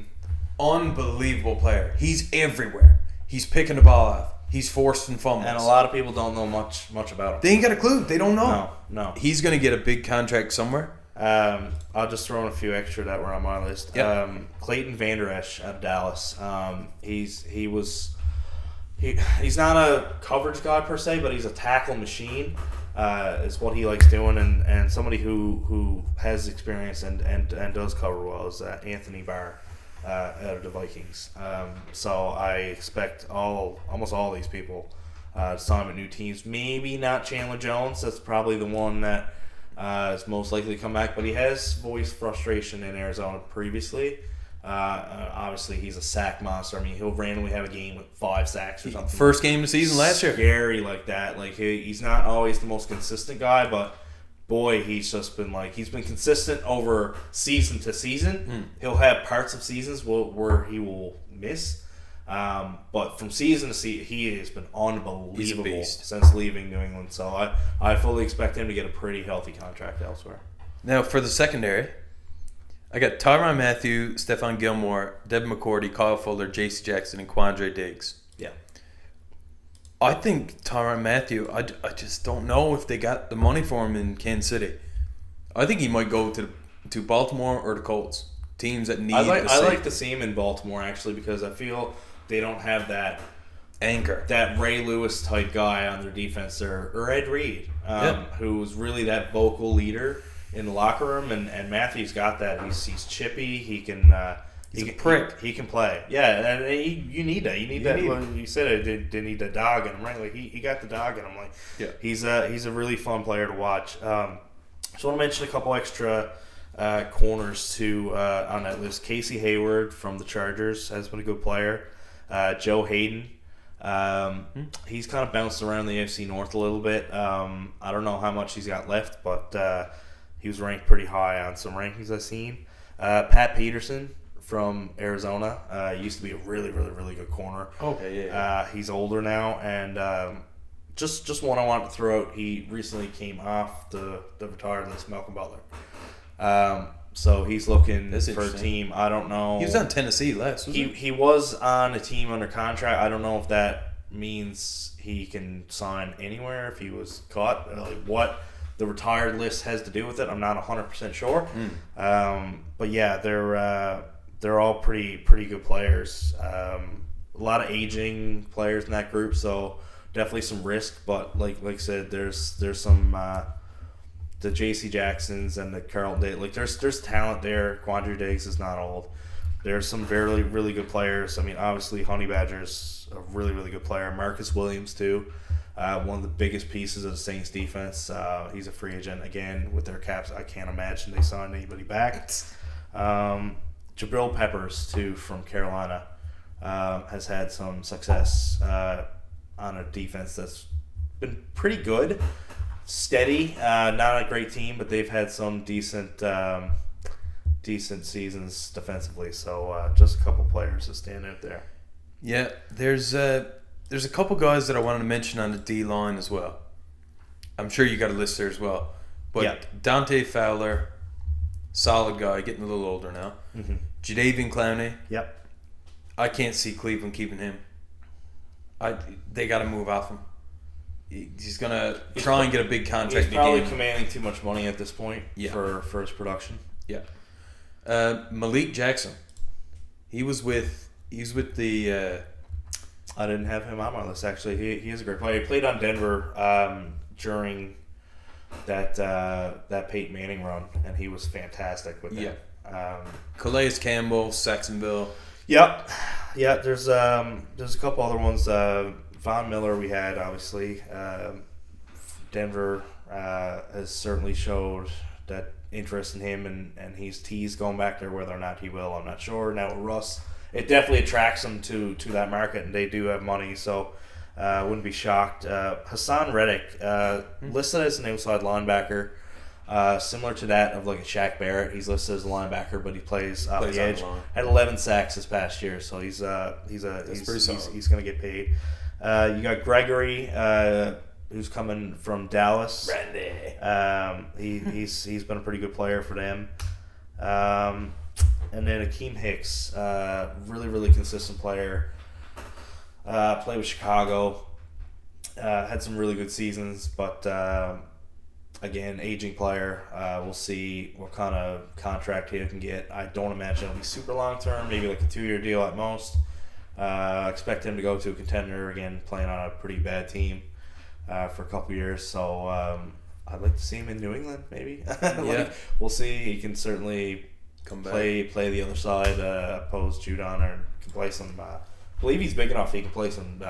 Unbelievable player. He's everywhere. He's picking the ball off. He's forcing fumbles. And a lot of people don't know much about him. They ain't got a clue. They don't know. No. He's going to get a big contract somewhere. I'll just throw in a few extra that were on my list. Yep. Clayton Vanderesch out of Dallas. He's not a coverage guy per se, but he's a tackle machine. Is what he likes doing, and somebody who has experience and does cover well is Anthony Barr out of the Vikings. So I expect almost all these people to sign with new teams. Maybe not Chandler Jones. That's probably the one that is most likely to come back, but he has voiced frustration in Arizona previously. Obviously, he's a sack monster. I mean, he'll randomly have a game with 5 sacks or something. First game of the season last year. Scary like that. Like he's not always the most consistent guy, but boy, he's just been he's been consistent over season to season. He'll have parts of seasons where he will miss, but from season to season, he has been unbelievable since leaving New England. So I fully expect him to get a pretty healthy contract elsewhere. Now for the secondary, I got Tyrann Mathieu, Stephon Gilmore, Devin McCourty, Kyle Fuller, J.C. Jackson, and Quandre Diggs. Yeah. I think Tyrann Mathieu, I just don't know if they got the money for him in Kansas City. I think he might go to Baltimore or the Colts. Teams that need I like to see him in Baltimore, actually, because I feel they don't have that anchor, that Ray Lewis type guy on their defense there, or Ed Reed, who's really that vocal leader in the locker room, and Matthew's got that. He's chippy. He can. He's a prick. He can play. Yeah, and you need that. You need that. When you said it, didn't need the dog in him, right? Like he got the dog in him. Like he's a really fun player to watch. So I want to mention a couple extra corners too on that list. Casey Hayward from the Chargers has been a good player. Joe Hayden. He's kind of bounced around the AFC North a little bit. I don't know how much he's got left, but he was ranked pretty high on some rankings I've seen. Pat Peterson from Arizona used to be a really, really, really good corner. Okay, yeah. He's older now, and just one I wanted to throw out. He recently came off the retired list, Malcolm Butler. So he's looking for a team. I don't know. He was on Tennessee last. He was on a team under contract. I don't know if that means he can sign anywhere if he was caught. Like what the retired list has to do with it, I'm not 100% sure. But yeah, they're all pretty good players. A lot of aging players in that group, so definitely some risk. But like I said, there's some the J.C. Jacksons and the Carlton Day. Like there's talent there. Quandre Diggs is not old, there's some very really good players. I mean, obviously Honey Badger's a really really good player. Marcus Williams too, one of the biggest pieces of the Saints defense. He's a free agent again with their caps. I can't imagine they signed anybody back. Jabril Peppers too from Carolina has had some success on a defense that's been pretty good, steady. Not a great team, but they've had some decent seasons defensively. So just a couple players to stand out there. Yeah, there's a couple guys that I wanted to mention on the D line as well. I'm sure you got a list there as well. But yeah. Dante Fowler, solid guy, getting a little older now. Mm-hmm. Jadeveon Clowney. Yep. I can't see Cleveland keeping him. They got to move off him. He's gonna try and get a big contract. He's probably commanding too much money at this point for his production. Yeah. Malik Jackson. He was with the. I didn't have him on my list actually. He is a great player. He played on Denver during that Peyton Manning run, and he was fantastic with them. Yeah. Calais Campbell, Saxonville. Yep. Yeah. There's a couple other ones. Von Miller we had obviously. Denver has certainly showed that interest in him, and he's teased going back there. Whether or not he will, I'm not sure. Now with Russ, it definitely attracts him to that market, and they do have money, so wouldn't be shocked. Hassan Reddick, listed as an outside linebacker, similar to that of like a Shaq Barrett. He's listed as a linebacker, but he plays off the edge. Had 11 sacks this past year, so he's going to get paid. You got Gregory, who's coming from Dallas. Brandy. He's been a pretty good player for them. And then Akeem Hicks, really, really consistent player. Played with Chicago. Had some really good seasons, but again, aging player. We'll see what kind of contract he can get. I don't imagine it'll be super long term, maybe like a 2-year deal at most. Expect him to go to a contender, again, playing on a pretty bad team for a couple years. So I'd like to see him in New England, maybe. We'll see. He can certainly play the other side, oppose Judon, or can play some. I believe he's big enough. He can play some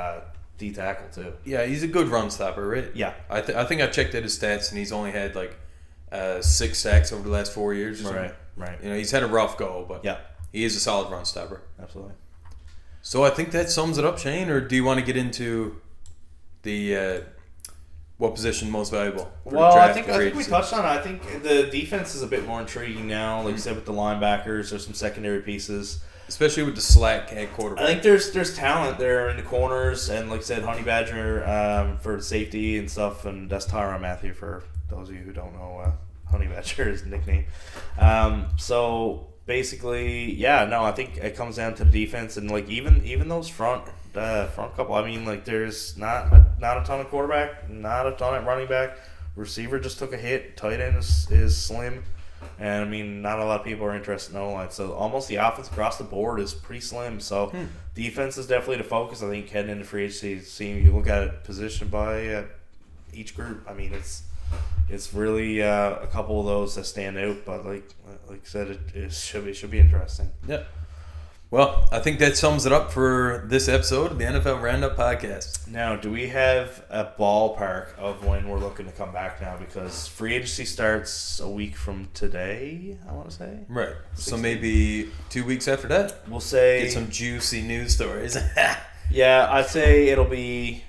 D tackle too. Yeah, he's a good run stopper, right? Yeah, I think I checked out his stats, and he's only had like 6 sacks over the last 4 years. Or right. You know, he's had a rough go, but yeah, he is a solid run stopper. Absolutely. So I think that sums it up, Shane. Or do you want to get into the what position most valuable? Well, I think we touched on it. I think the defense is a bit more intriguing now. Like you said, with the linebackers, there's some secondary pieces, especially with the slack at quarterback. I think there's talent there in the corners, and like I said, Honey Badger for safety and stuff, and that's Tyrann Mathieu for those of you who don't know. Honey Badger is his nickname. So basically, I think it comes down to the defense, and like even those front couple. I mean, like there's not a ton of quarterback, not a ton of running back. Receiver just took a hit. Tight end is slim, and I mean, not a lot of people are interested in O-line. So almost the offense across the board is pretty slim. So defense is definitely the focus. I think heading into free agency, seeing you look at it position by each group. I mean, it's really a couple of those that stand out. But like I said, it should be interesting. Yeah. Well, I think that sums it up for this episode of the NFL Roundup Podcast. Now, do we have a ballpark of when we're looking to come back now? Because free agency starts a week from today, I want to say. Right. 16. So maybe 2 weeks after that. We'll say... Get some juicy news stories. Yeah, I'd say it'll be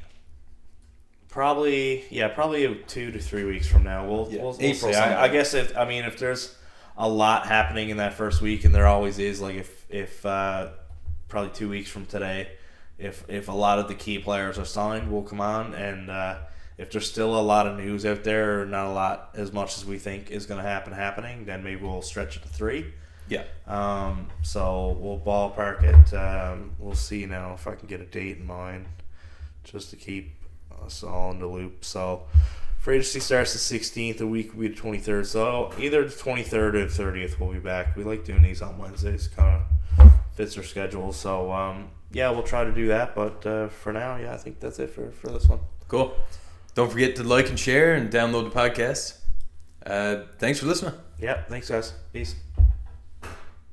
probably 2 to 3 weeks from now. We'll see. I guess if there's a lot happening in that first week, and there always is, like if probably 2 weeks from today, if a lot of the key players are signed, we'll come on, and if there's still a lot of news out there, or not a lot as much as we think is going to happening, then maybe we'll stretch it to 3. Yeah. So we'll ballpark it. We'll see now if I can get a date in mind, just to keep us all in the loop. So free agency starts the 16th. A week will be the 23rd. So either the 23rd or the 30th we'll be back. We like doing these on Wednesdays. Kind of fits our schedule. So we'll try to do that. But for now, I think that's it for this one. Cool. Don't forget to like and share and download the podcast. Thanks for listening. Yeah. Thanks, guys. Peace.